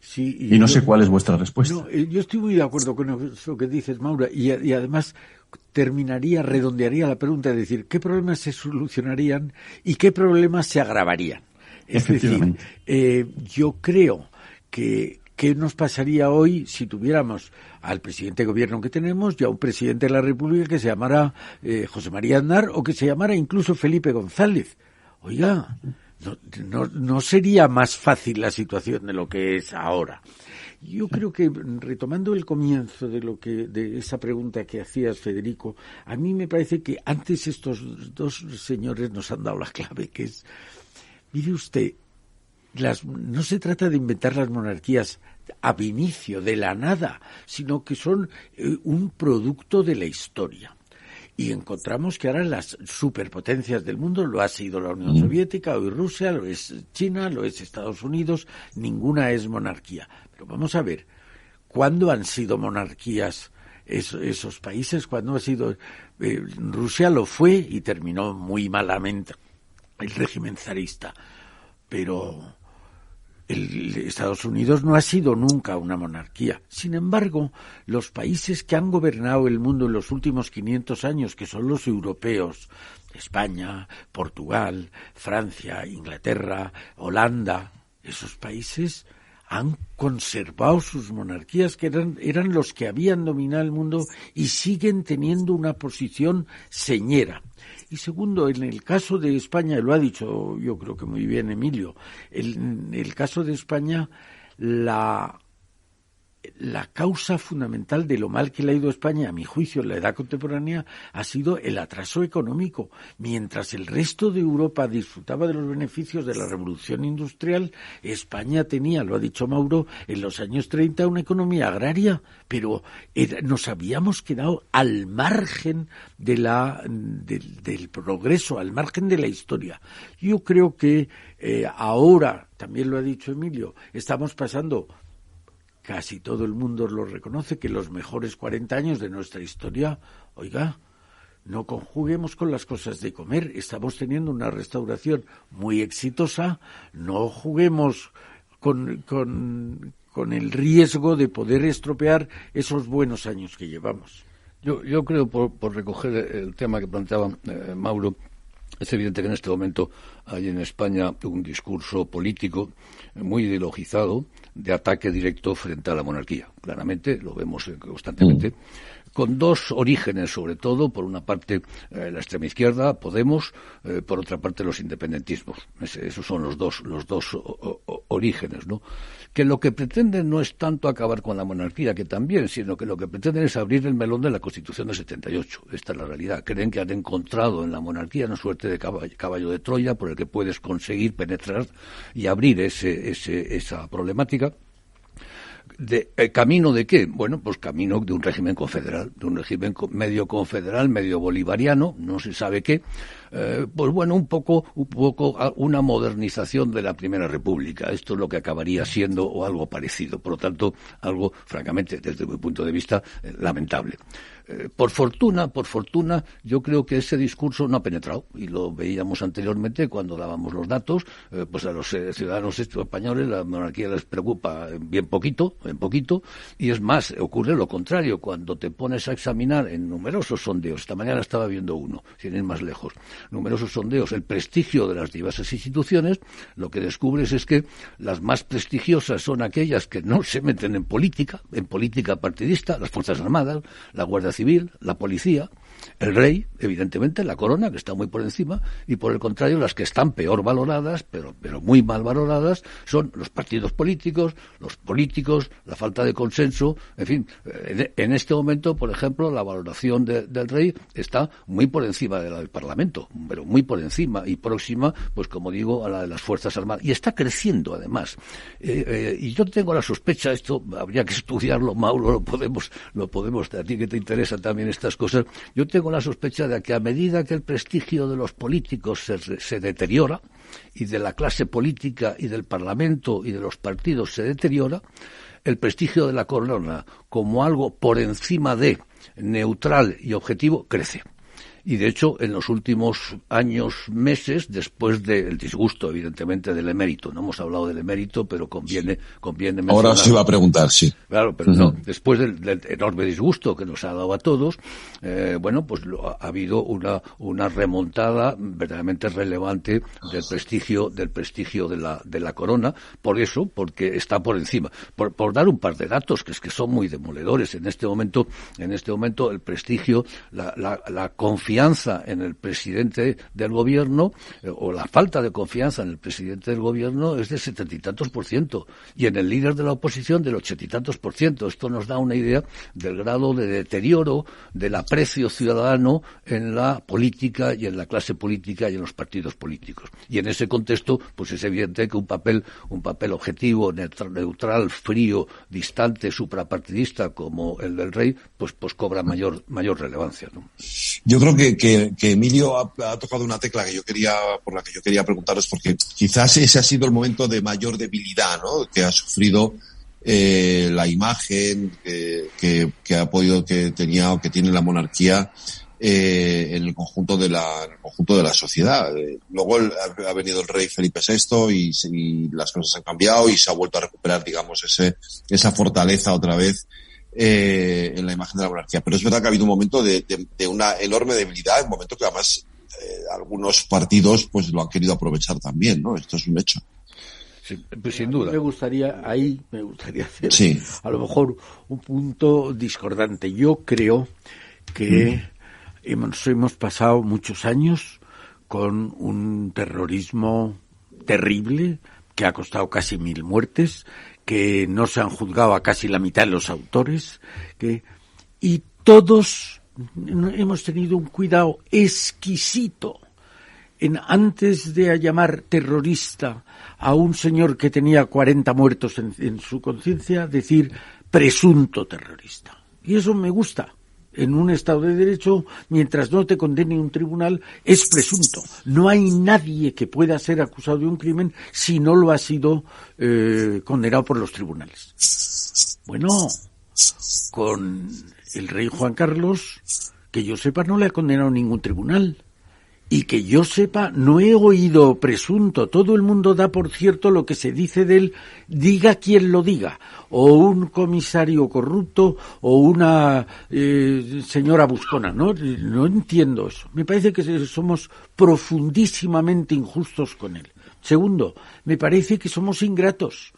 Sí, y no sé cuál es vuestra respuesta. No, yo estoy muy de acuerdo con eso que dices, Maura, y además redondearía la pregunta de decir qué problemas se solucionarían y qué problemas se agravarían. Es decir, yo creo que ¿qué nos pasaría hoy si tuviéramos al presidente de gobierno que tenemos y a un presidente de la República que se llamara José María Aznar o que se llamara incluso Felipe González? Oiga, no sería más fácil la situación de lo que es ahora. Yo creo que, retomando el comienzo de esa pregunta que hacías, Federico, a mí me parece que antes estos dos señores nos han dado la clave, que es, mire usted, no se trata de inventar las monarquías ab inicio, de la nada, sino que son un producto de la historia. Y encontramos que ahora las superpotencias del mundo, lo ha sido la Unión Soviética, hoy Rusia, lo es China, lo es Estados Unidos, ninguna es monarquía. Pero vamos a ver, ¿cuándo han sido monarquías esos países? ¿Cuándo ha sido? Rusia lo fue y terminó muy malamente el régimen zarista, pero Estados Unidos no ha sido nunca una monarquía. Sin embargo, los países que han gobernado el mundo en los últimos 500 años, que son los europeos, España, Portugal, Francia, Inglaterra, Holanda, esos países han conservado sus monarquías, que eran los que habían dominado el mundo y siguen teniendo una posición señera. Y segundo, en el caso de España, lo ha dicho yo creo que muy bien Emilio, en el caso de España, la causa fundamental de lo mal que le ha ido a España, a mi juicio, en la edad contemporánea, ha sido el atraso económico. Mientras el resto de Europa disfrutaba de los beneficios de la revolución industrial, España tenía, lo ha dicho Mauro, en los años 30 una economía agraria, pero nos habíamos quedado al margen del progreso, al margen de la historia. Yo creo que ahora, también lo ha dicho Emilio, estamos pasando, casi todo el mundo lo reconoce, que los mejores 40 años de nuestra historia, oiga, no conjuguemos con las cosas de comer, estamos teniendo una restauración muy exitosa, no juguemos con el riesgo de poder estropear esos buenos años que llevamos. Yo creo, por recoger el tema que planteaba Mauro, es evidente que en este momento hay en España un discurso político muy ideologizado de ataque directo frente a la monarquía. Claramente, lo vemos constantemente, con dos orígenes, sobre todo, por una parte la extrema izquierda, Podemos, por otra parte los independentismos. Esos son los dos orígenes, ¿no? Que lo que pretenden no es tanto acabar con la monarquía, que también, sino que lo que pretenden es abrir el melón de la Constitución del 78. Esta es la realidad. Creen que han encontrado en la monarquía una suerte de caballo de Troya por el que puedes conseguir penetrar y abrir esa problemática. ¿Camino de qué? Bueno, pues camino de un régimen confederal, de un régimen medio confederal, medio bolivariano, no se sabe qué. Pues bueno, un poco una modernización de la Primera República. Esto es lo que acabaría siendo o algo parecido. Por lo tanto, algo, francamente, desde mi punto de vista, lamentable. Por fortuna, yo creo que ese discurso no ha penetrado, y lo veíamos anteriormente cuando dábamos los datos. Pues a los ciudadanos españoles la monarquía les preocupa en poquito, y es más, ocurre lo contrario. Cuando te pones a examinar en numerosos sondeos, esta mañana estaba viendo uno, sin ir más lejos, numerosos sondeos, el prestigio de las diversas instituciones, lo que descubres es que las más prestigiosas son aquellas que no se meten en política partidista, las Fuerzas Armadas, la Guardia Civil, la policía, El rey, evidentemente, la corona, que está muy por encima, y por el contrario, las que están peor valoradas, pero muy mal valoradas, son los partidos políticos, la falta de consenso, en fin. En este momento, por ejemplo, la valoración del rey está muy por encima de la del Parlamento, pero muy por encima, y próxima, pues como digo, a la de las Fuerzas Armadas. Y está creciendo, además. Y yo tengo la sospecha, esto habría que estudiarlo, Mauro, lo podemos, a ti que te interesan también estas cosas, yo tengo la sospecha de que a medida que el prestigio de los políticos se deteriora, y de la clase política y del Parlamento y de los partidos se deteriora, el prestigio de la corona como algo por encima de neutral y objetivo crece. Y de hecho, en los últimos años, meses, después del disgusto, evidentemente, del emérito, no hemos hablado del emérito, pero conviene mencionar. Ahora se iba a preguntar, sí. Claro, pero no, después del enorme disgusto que nos ha dado a todos, pues ha habido una remontada verdaderamente relevante del prestigio de la corona, porque está por encima. Por dar un par de datos que son muy demoledores. En este momento el prestigio, la confianza en el presidente del gobierno, o la falta de confianza en el presidente del gobierno, es del 70 y tantos %, y en el líder de la oposición del 80 y tantos %. Esto nos da una idea del grado de deterioro del aprecio ciudadano en la política y en la clase política y en los partidos políticos. Y en ese contexto, pues es evidente que un papel objetivo, neutral, frío, distante, suprapartidista como el del rey, pues cobra mayor relevancia, ¿no? Yo creo que Emilio ha tocado una tecla por la que yo quería preguntaros, porque quizás ese ha sido el momento de mayor debilidad, ¿no?, que ha sufrido la imagen que tenía o que tiene la monarquía en el conjunto de la sociedad. Luego ha venido el rey Felipe VI y las cosas han cambiado y se ha vuelto a recuperar, digamos, esa fortaleza otra vez en la imagen de la monarquía. Pero es verdad que ha habido un momento de una enorme debilidad, un momento que además algunos partidos pues lo han querido aprovechar también, ¿no? Esto es un hecho. Sí, pues sin duda. Me gustaría hacer sí, a lo mejor un punto discordante. Yo creo que hemos pasado muchos años con un terrorismo terrible que ha costado casi 1.000 muertes, que no se han juzgado a casi la mitad de los autores, y todos hemos tenido un cuidado exquisito antes de llamar terrorista a un señor que tenía 40 muertos en su conciencia, decir presunto terrorista. Y eso me gusta. En un Estado de Derecho, mientras no te condene un tribunal, es presunto. No hay nadie que pueda ser acusado de un crimen si no lo ha sido condenado por los tribunales. Bueno, con el rey Juan Carlos, que yo sepa, no le ha condenado ningún tribunal. Y que yo sepa, no he oído presunto. Todo el mundo da por cierto lo que se dice de él, diga quien lo diga. O un comisario corrupto, o una señora buscona. No entiendo eso. Me parece que somos profundísimamente injustos con él. Segundo, me parece que somos ingratos.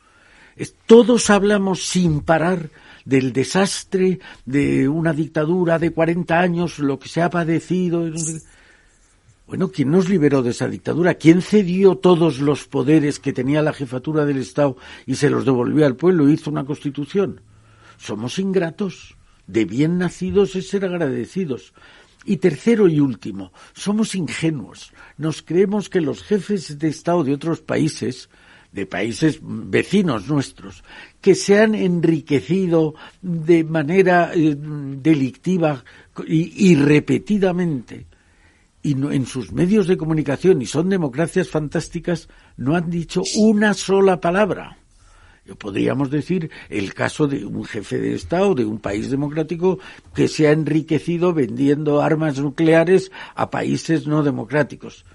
Todos hablamos sin parar del desastre de una dictadura de 40 años, lo que se ha padecido. Bueno, ¿quién nos liberó de esa dictadura? ¿Quién cedió todos los poderes que tenía la jefatura del Estado y se los devolvió al pueblo y hizo una constitución? Somos ingratos. De bien nacidos es ser agradecidos. Y tercero y último, somos ingenuos. Nos creemos que los jefes de Estado de otros países, de países vecinos nuestros, que se han enriquecido de manera delictiva y repetidamente, y en sus medios de comunicación, y son democracias fantásticas, no han dicho una sola palabra. Podríamos decir el caso de un jefe de Estado de un país democrático que se ha enriquecido vendiendo armas nucleares a países no democráticos.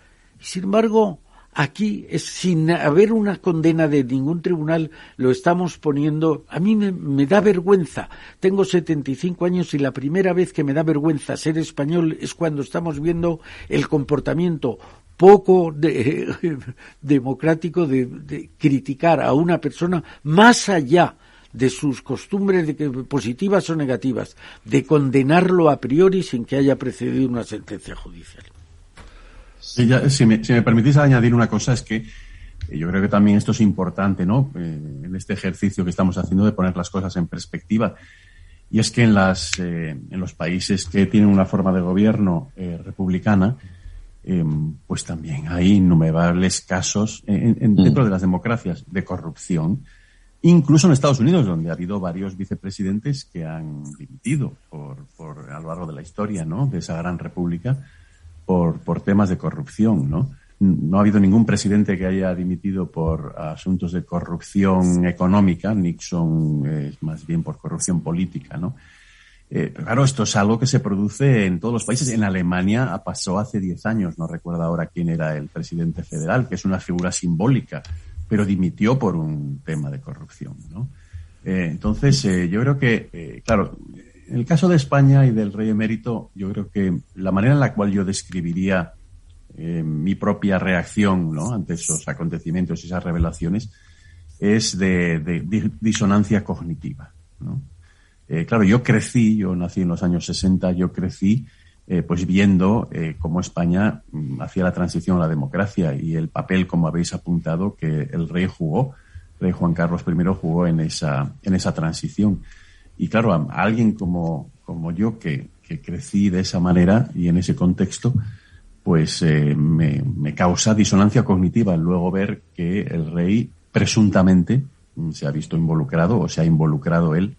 Y sin embargo, aquí, sin haber una condena de ningún tribunal, lo estamos poniendo. A mí me da vergüenza. Tengo 75 años y la primera vez que me da vergüenza ser español es cuando estamos viendo el comportamiento poco democrático de criticar a una persona más allá de sus costumbres positivas o negativas, de condenarlo a priori sin que haya precedido una sentencia judicial. Sí, si me permitís añadir una cosa, es que yo creo que también esto es importante, ¿no? En este ejercicio que estamos haciendo de poner las cosas en perspectiva. Y es que en los países que tienen una forma de gobierno republicana, pues también hay innumerables casos dentro de las democracias de corrupción, incluso en Estados Unidos, donde ha habido varios vicepresidentes que han dimitido a lo largo de la historia, ¿no? De esa gran república por temas de corrupción, ¿no? No ha habido ningún presidente que haya dimitido por asuntos de corrupción económica. Nixon más bien por corrupción política, ¿no? Pero claro, esto es algo que se produce en todos los países. En Alemania pasó hace 10 años, no recuerdo ahora quién era el presidente federal, que es una figura simbólica, pero dimitió por un tema de corrupción, ¿no? Entonces, yo creo que, claro, en el caso de España y del rey emérito, yo creo que la manera en la cual yo describiría mi propia reacción, ¿no? Ante esos acontecimientos y esas revelaciones es de disonancia cognitiva, ¿no? Claro, yo nací en los años 60, yo crecí pues viendo cómo España hacía la transición a la democracia y el papel, como habéis apuntado, que el rey Juan Carlos I jugó en esa transición. Y claro, a alguien como yo que crecí de esa manera y en ese contexto, pues me causa disonancia cognitiva luego ver que el rey presuntamente se ha visto involucrado o se ha involucrado él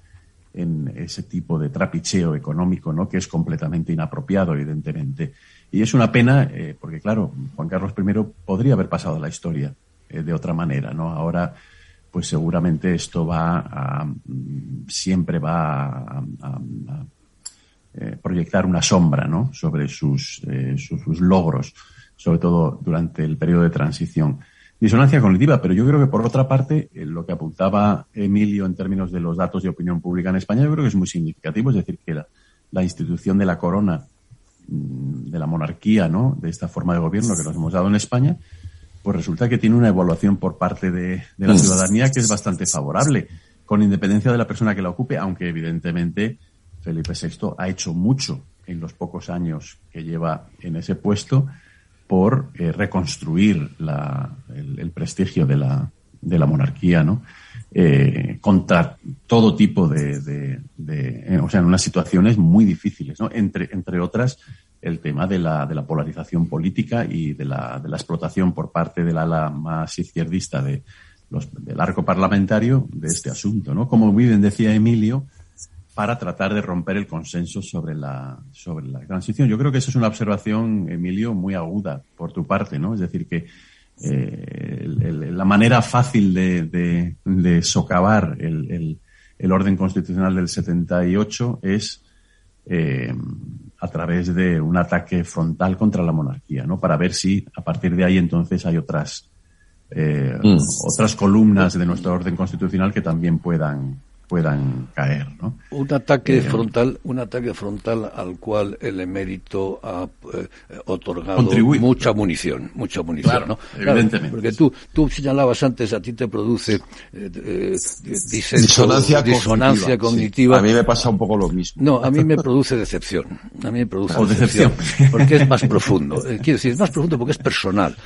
en ese tipo de trapicheo económico, ¿no? Que es completamente inapropiado, evidentemente. Y es una pena porque, claro, Juan Carlos I podría haber pasado a la historia de otra manera, ¿no? Ahora, pues seguramente esto siempre va a proyectar una sombra, ¿no? Sobre sus logros, sobre todo durante el periodo de transición. Disonancia cognitiva, pero yo creo que por otra parte, lo que apuntaba Emilio en términos de los datos de opinión pública en España, yo creo que es muy significativo, es decir, que la institución de la corona, de la monarquía, ¿no? De esta forma de gobierno que nos hemos dado en España, pues resulta que tiene una evaluación por parte de la ciudadanía que es bastante favorable, con independencia de la persona que la ocupe, aunque evidentemente Felipe VI ha hecho mucho en los pocos años que lleva en ese puesto por reconstruir el prestigio de la monarquía, ¿no? Contra todo tipo o sea, en unas situaciones muy difíciles, ¿no? Entre otras, el tema de la polarización política y de la explotación por parte del ala más izquierdista del arco parlamentario de este asunto, ¿no? Como muy bien decía Emilio, para tratar de romper el consenso sobre la transición. Yo creo que esa es una observación, Emilio, muy aguda por tu parte, ¿no? Es decir, que la manera fácil de socavar el orden constitucional del 78 es a través de un ataque frontal contra la monarquía, ¿no? Para ver si a partir de ahí entonces hay otras columnas de nuestro orden constitucional que también puedan caer, ¿no? Un ataque frontal al cual el emérito ha otorgado mucha munición, claro, ¿no? Evidentemente. Porque tú señalabas antes, a ti te produce disonancia cognitiva. Sí. A mí me pasa un poco lo mismo. No, a mí me produce decepción. Decepción. Porque es más profundo. Quiero decir, es más profundo porque es personal.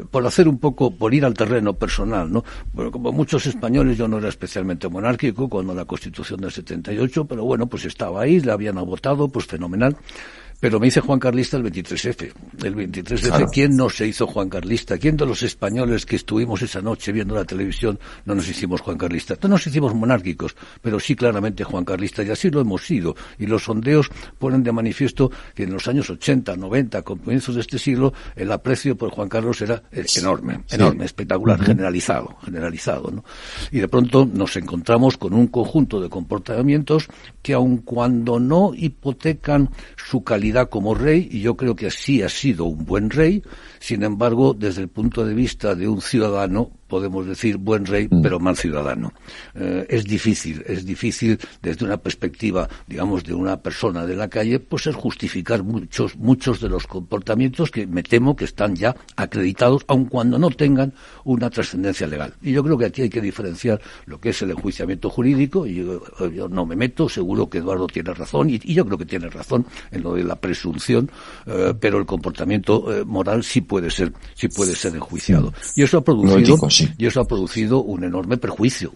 Por ir al terreno personal, ¿no? Bueno, como muchos españoles, yo no era especialmente monárquico cuando la Constitución del 78, pero bueno, pues estaba ahí, la habían votado, pues fenomenal. Pero me hice Juan Carlista el 23F. El 23F, claro. ¿Quién no se hizo Juan Carlista? ¿Quién de los españoles que estuvimos esa noche viendo la televisión no nos hicimos Juan Carlista? No nos hicimos monárquicos, pero sí claramente Juan Carlista, y así lo hemos sido. Y los sondeos ponen de manifiesto que en los años 80, 90, comienzos de este siglo, el aprecio por Juan Carlos era enorme, espectacular, generalizado, ¿no? Y de pronto nos encontramos con un conjunto de comportamientos que, aun cuando no hipotecan su calidad como rey, y yo creo que así ha sido un buen rey, sin embargo, desde el punto de vista de un ciudadano, podemos decir buen rey, pero mal ciudadano. Es difícil desde una perspectiva, digamos, de una persona de la calle, pues es justificar muchos de los comportamientos que me temo que están ya acreditados, aun cuando no tengan una trascendencia legal. Y yo creo que aquí hay que diferenciar lo que es el enjuiciamiento jurídico, y yo no me meto, seguro que Eduardo tiene razón, y yo creo que tiene razón en lo de la presunción, pero el comportamiento moral sí puede ser enjuiciado. Y eso ha producido un enorme perjuicio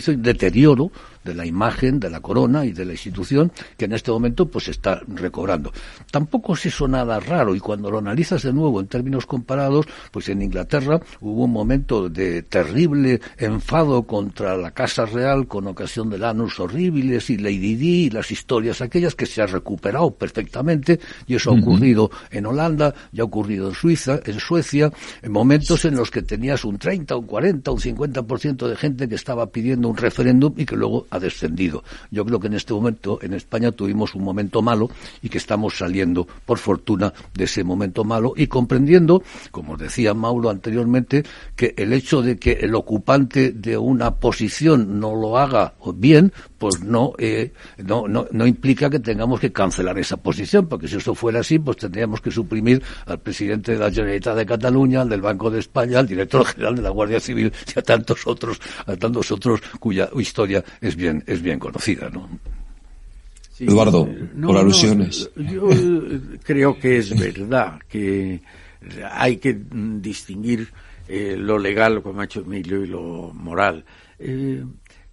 y deterioro de la imagen de la corona y de la institución, que en este momento pues está recobrando. Tampoco es eso nada raro, y cuando lo analizas de nuevo en términos comparados, pues en Inglaterra hubo un momento de terrible enfado contra la Casa Real con ocasión del Annus Horribilis y Lady Di y las historias aquellas, que se ha recuperado perfectamente, y eso ha ocurrido en Holanda, ya ha ocurrido en Suecia, en momentos en los que tenías un 30, un 40, un 50% de gente que estaba pidiendo un referéndum y que luego ha descendido. Yo creo que en este momento en España tuvimos un momento malo y que estamos saliendo, por fortuna, de ese momento malo y comprendiendo, como decía Mauro anteriormente, que el hecho de que el ocupante de una posición no lo haga bien, pues no implica que tengamos que cancelar esa posición, porque si eso fuera así, pues tendríamos que suprimir al presidente de la Generalitat de Cataluña, al del Banco de España, al director general de la Guardia Civil y a tantos otros cuya historia es bien conocida, ¿no? Sí, Eduardo, por alusiones. Yo creo que es verdad que hay que distinguir lo legal, como ha hecho Emilio, y lo moral.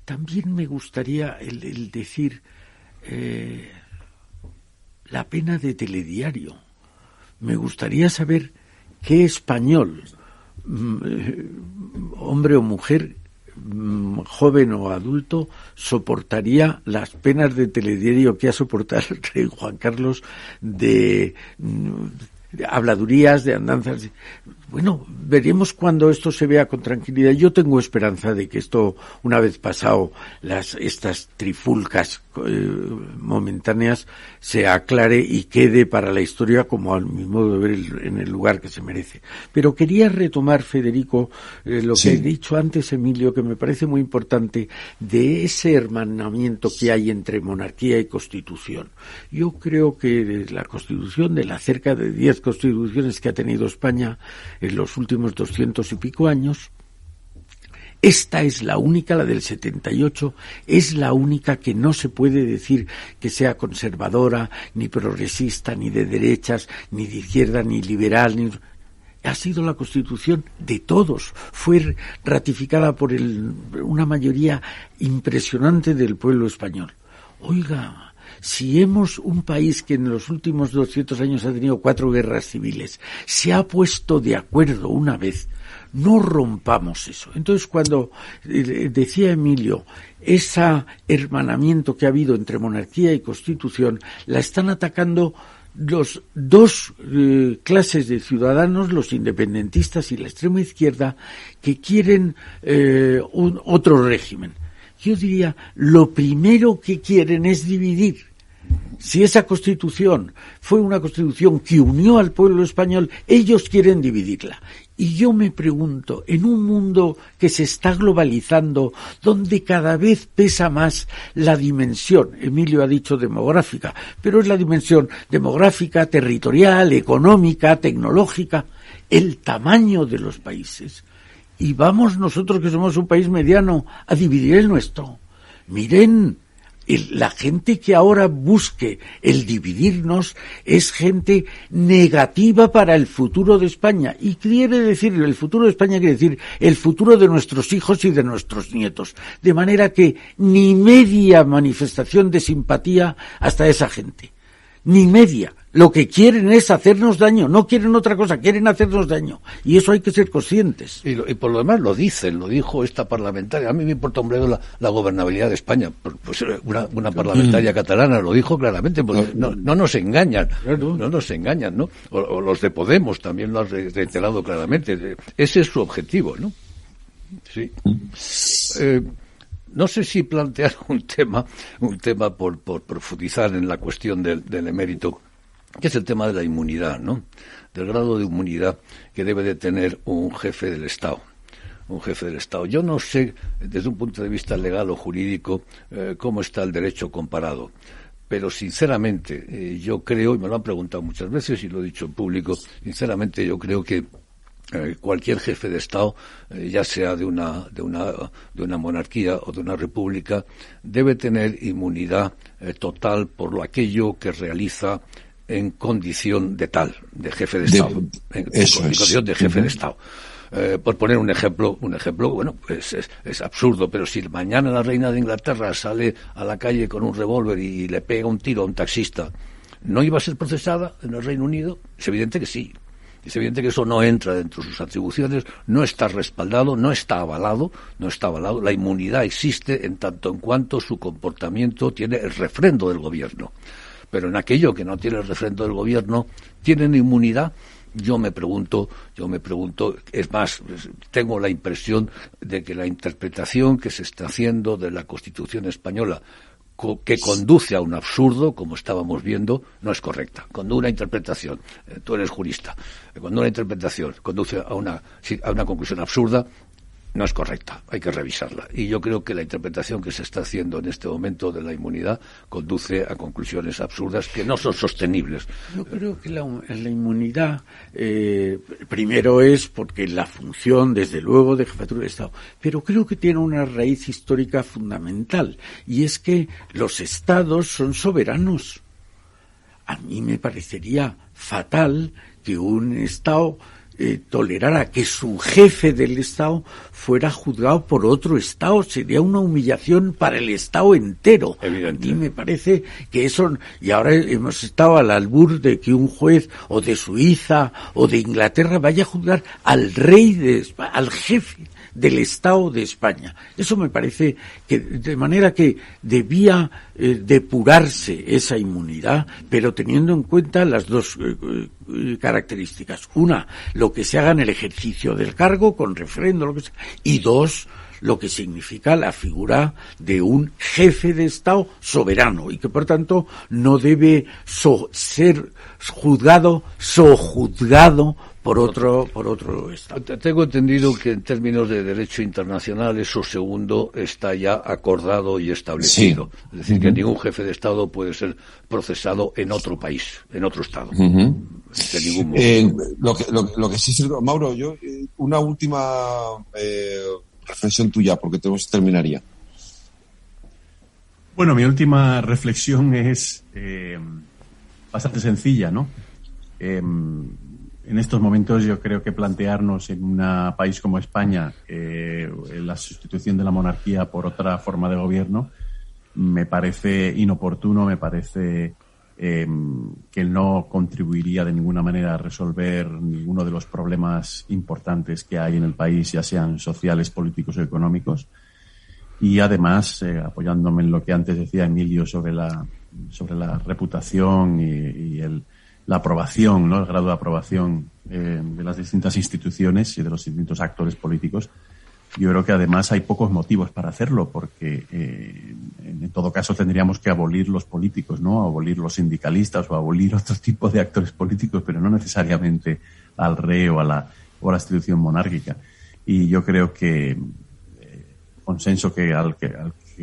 También me gustaría el decir la pena de telediario. Me gustaría saber qué español, hombre o mujer, joven o adulto, soportaría las penas de telediario que ha soportado el rey Juan Carlos, de habladurías, de andanzas. Bueno, veremos cuando esto se vea con tranquilidad. Yo tengo esperanza de que esto, una vez pasado estas trifulcas momentáneas, se aclare y quede para la historia como a mi modo de ver en el lugar que se merece. Pero quería retomar, Federico, lo que he dicho antes, Emilio, que me parece muy importante, de ese hermanamiento que hay entre monarquía y Constitución. Yo creo que de la Constitución, de las cerca de 10 constituciones que ha tenido España en los últimos 200 y pico años, esta es la única, la del 78, es la única que no se puede decir que sea conservadora, ni progresista, ni de derechas, ni de izquierda, ni liberal, ha sido la Constitución de todos. Fue ratificada por una mayoría impresionante del pueblo español. Oiga, si un país que en los últimos 200 años ha tenido 4 guerras civiles, se ha puesto de acuerdo una vez, no rompamos eso. Entonces, cuando decía Emilio, ese hermanamiento que ha habido entre monarquía y Constitución, la están atacando los dos clases de ciudadanos, los independentistas y la extrema izquierda, que quieren otro régimen. Yo diría, lo primero que quieren es dividir. Si esa Constitución fue una Constitución que unió al pueblo español, ellos quieren dividirla. Y yo me pregunto, en un mundo que se está globalizando, donde cada vez pesa más la dimensión, Emilio ha dicho demográfica, pero es la dimensión demográfica, territorial, económica, tecnológica, el tamaño de los países. Y vamos nosotros, que somos un país mediano, a dividir el nuestro. Miren, la gente que ahora busque el dividirnos es gente negativa para el futuro de España. Y quiere decir, el futuro de España quiere decir el futuro de nuestros hijos y de nuestros nietos. De manera que ni media manifestación de simpatía hasta esa gente. Ni media. Lo que quieren es hacernos daño, no quieren otra cosa, quieren hacernos daño. Y eso hay que ser conscientes. Y por lo demás lo dijo esta parlamentaria. A mí me importa un bledo la gobernabilidad de España. Pues una parlamentaria catalana lo dijo claramente. Pues no nos engañan, no nos engañan, ¿no? O los de Podemos también lo han reiterado claramente. Ese es su objetivo, ¿no? Sí. No sé si plantear un tema por profundizar en la cuestión del emérito, que es el tema de la inmunidad, ¿no? Del grado de inmunidad que debe de tener un jefe del Estado. un jefe del Estado. Yo no sé, desde un punto de vista legal o jurídico, cómo está el derecho comparado. Pero sinceramente, yo creo, y me lo han preguntado muchas veces y lo he dicho en público, sinceramente yo creo que cualquier jefe de Estado, ya sea de una monarquía o de una república, debe tener inmunidad total por aquello que realiza en condición de jefe de Estado, en condición de jefe de Estado. Por poner un ejemplo, bueno, pues es absurdo, pero si mañana la reina de Inglaterra sale a la calle con un revólver y le pega un tiro a un taxista, ¿no iba a ser procesada en el Reino Unido? Es evidente que sí. Es evidente que eso no entra dentro de sus atribuciones, no está respaldado, no está avalado. La inmunidad existe en tanto en cuanto su comportamiento tiene el refrendo del gobierno. Pero en aquello que no tiene el refrendo del gobierno, ¿tienen inmunidad? Yo me pregunto, es más, tengo la impresión de que la interpretación que se está haciendo de la Constitución española, que conduce a un absurdo, como estábamos viendo, no es correcta. Cuando una interpretación, tú eres jurista, cuando una interpretación conduce a una conclusión absurda, no es correcta, hay que revisarla. Y yo creo que la interpretación que se está haciendo en este momento de la inmunidad conduce a conclusiones absurdas que no son sostenibles. Yo creo que la inmunidad primero es porque la función, desde luego, de jefatura de Estado, pero creo que tiene una raíz histórica fundamental, y es que los Estados son soberanos. A mí me parecería fatal que un Estado tolerara que su jefe del Estado fuera juzgado por otro Estado. Sería una humillación para el Estado entero. Evidente. Y me parece que eso, y ahora hemos estado al albur de que un juez o de Suiza o de Inglaterra vaya a juzgar al rey de España, al jefe del Estado de España. Eso me parece que, de manera que debía depurarse esa inmunidad, pero teniendo en cuenta las dos características. Una, lo que se haga en el ejercicio del cargo, con refrendo, lo que sea. Y dos, lo que significa la figura de un jefe de Estado soberano, y que por tanto no debe ser juzgado, sojuzgado por otro Estado. Tengo entendido que en términos de derecho internacional eso segundo está ya acordado y establecido. Sí. Es decir, que ningún jefe de Estado puede ser procesado en otro país, en otro Estado. De ningún modo. Lo que sí es cierto, Mauro, yo una última reflexión tuya, porque tenemos que terminaría. Bueno, mi última reflexión es bastante sencilla, ¿no? En estos momentos yo creo que plantearnos en un país como España la sustitución de la monarquía por otra forma de gobierno me parece inoportuno, me parece que no contribuiría de ninguna manera a resolver ninguno de los problemas importantes que hay en el país, ya sean sociales, políticos o económicos. Y además, apoyándome en lo que antes decía Emilio sobre la reputación y la aprobación, ¿no? El grado de aprobación de las distintas instituciones y de los distintos actores políticos, yo creo que además hay pocos motivos para hacerlo, porque en todo caso tendríamos que abolir los políticos, ¿no? Abolir los sindicalistas o abolir otros tipos de actores políticos, pero no necesariamente al rey o a la institución monárquica. Y yo creo que consenso al que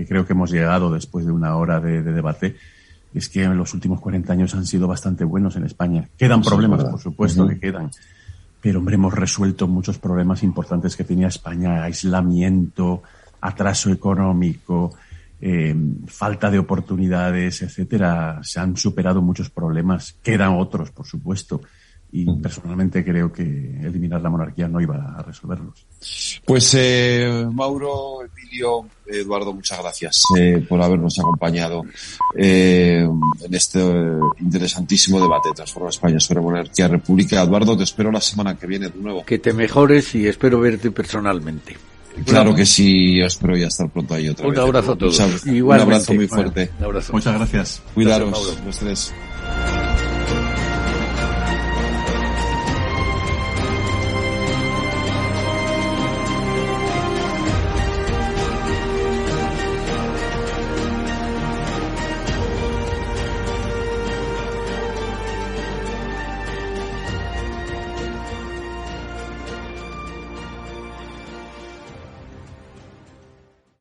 creo que hemos llegado después de una hora de debate es que en los últimos 40 años han sido bastante buenos en España. Quedan problemas, por supuesto, que quedan. Pero, hombre, hemos resuelto muchos problemas importantes que tenía España: aislamiento, atraso económico, falta de oportunidades, etcétera. Se han superado muchos problemas. Quedan otros, por supuesto. Y personalmente creo que eliminar la monarquía no iba a resolverlos. Pues Mauro, Emilio, Eduardo, muchas gracias por habernos acompañado en este interesantísimo debate de Transforma España sobre monarquía república. Eduardo, te espero la semana que viene de nuevo. Que te mejores y espero verte personalmente. Claro que sí, yo espero ya estar pronto ahí otra vez. Un abrazo a todos. Un abrazo muy fuerte. Un abrazo. Muchas gracias. Cuidaros, los tres.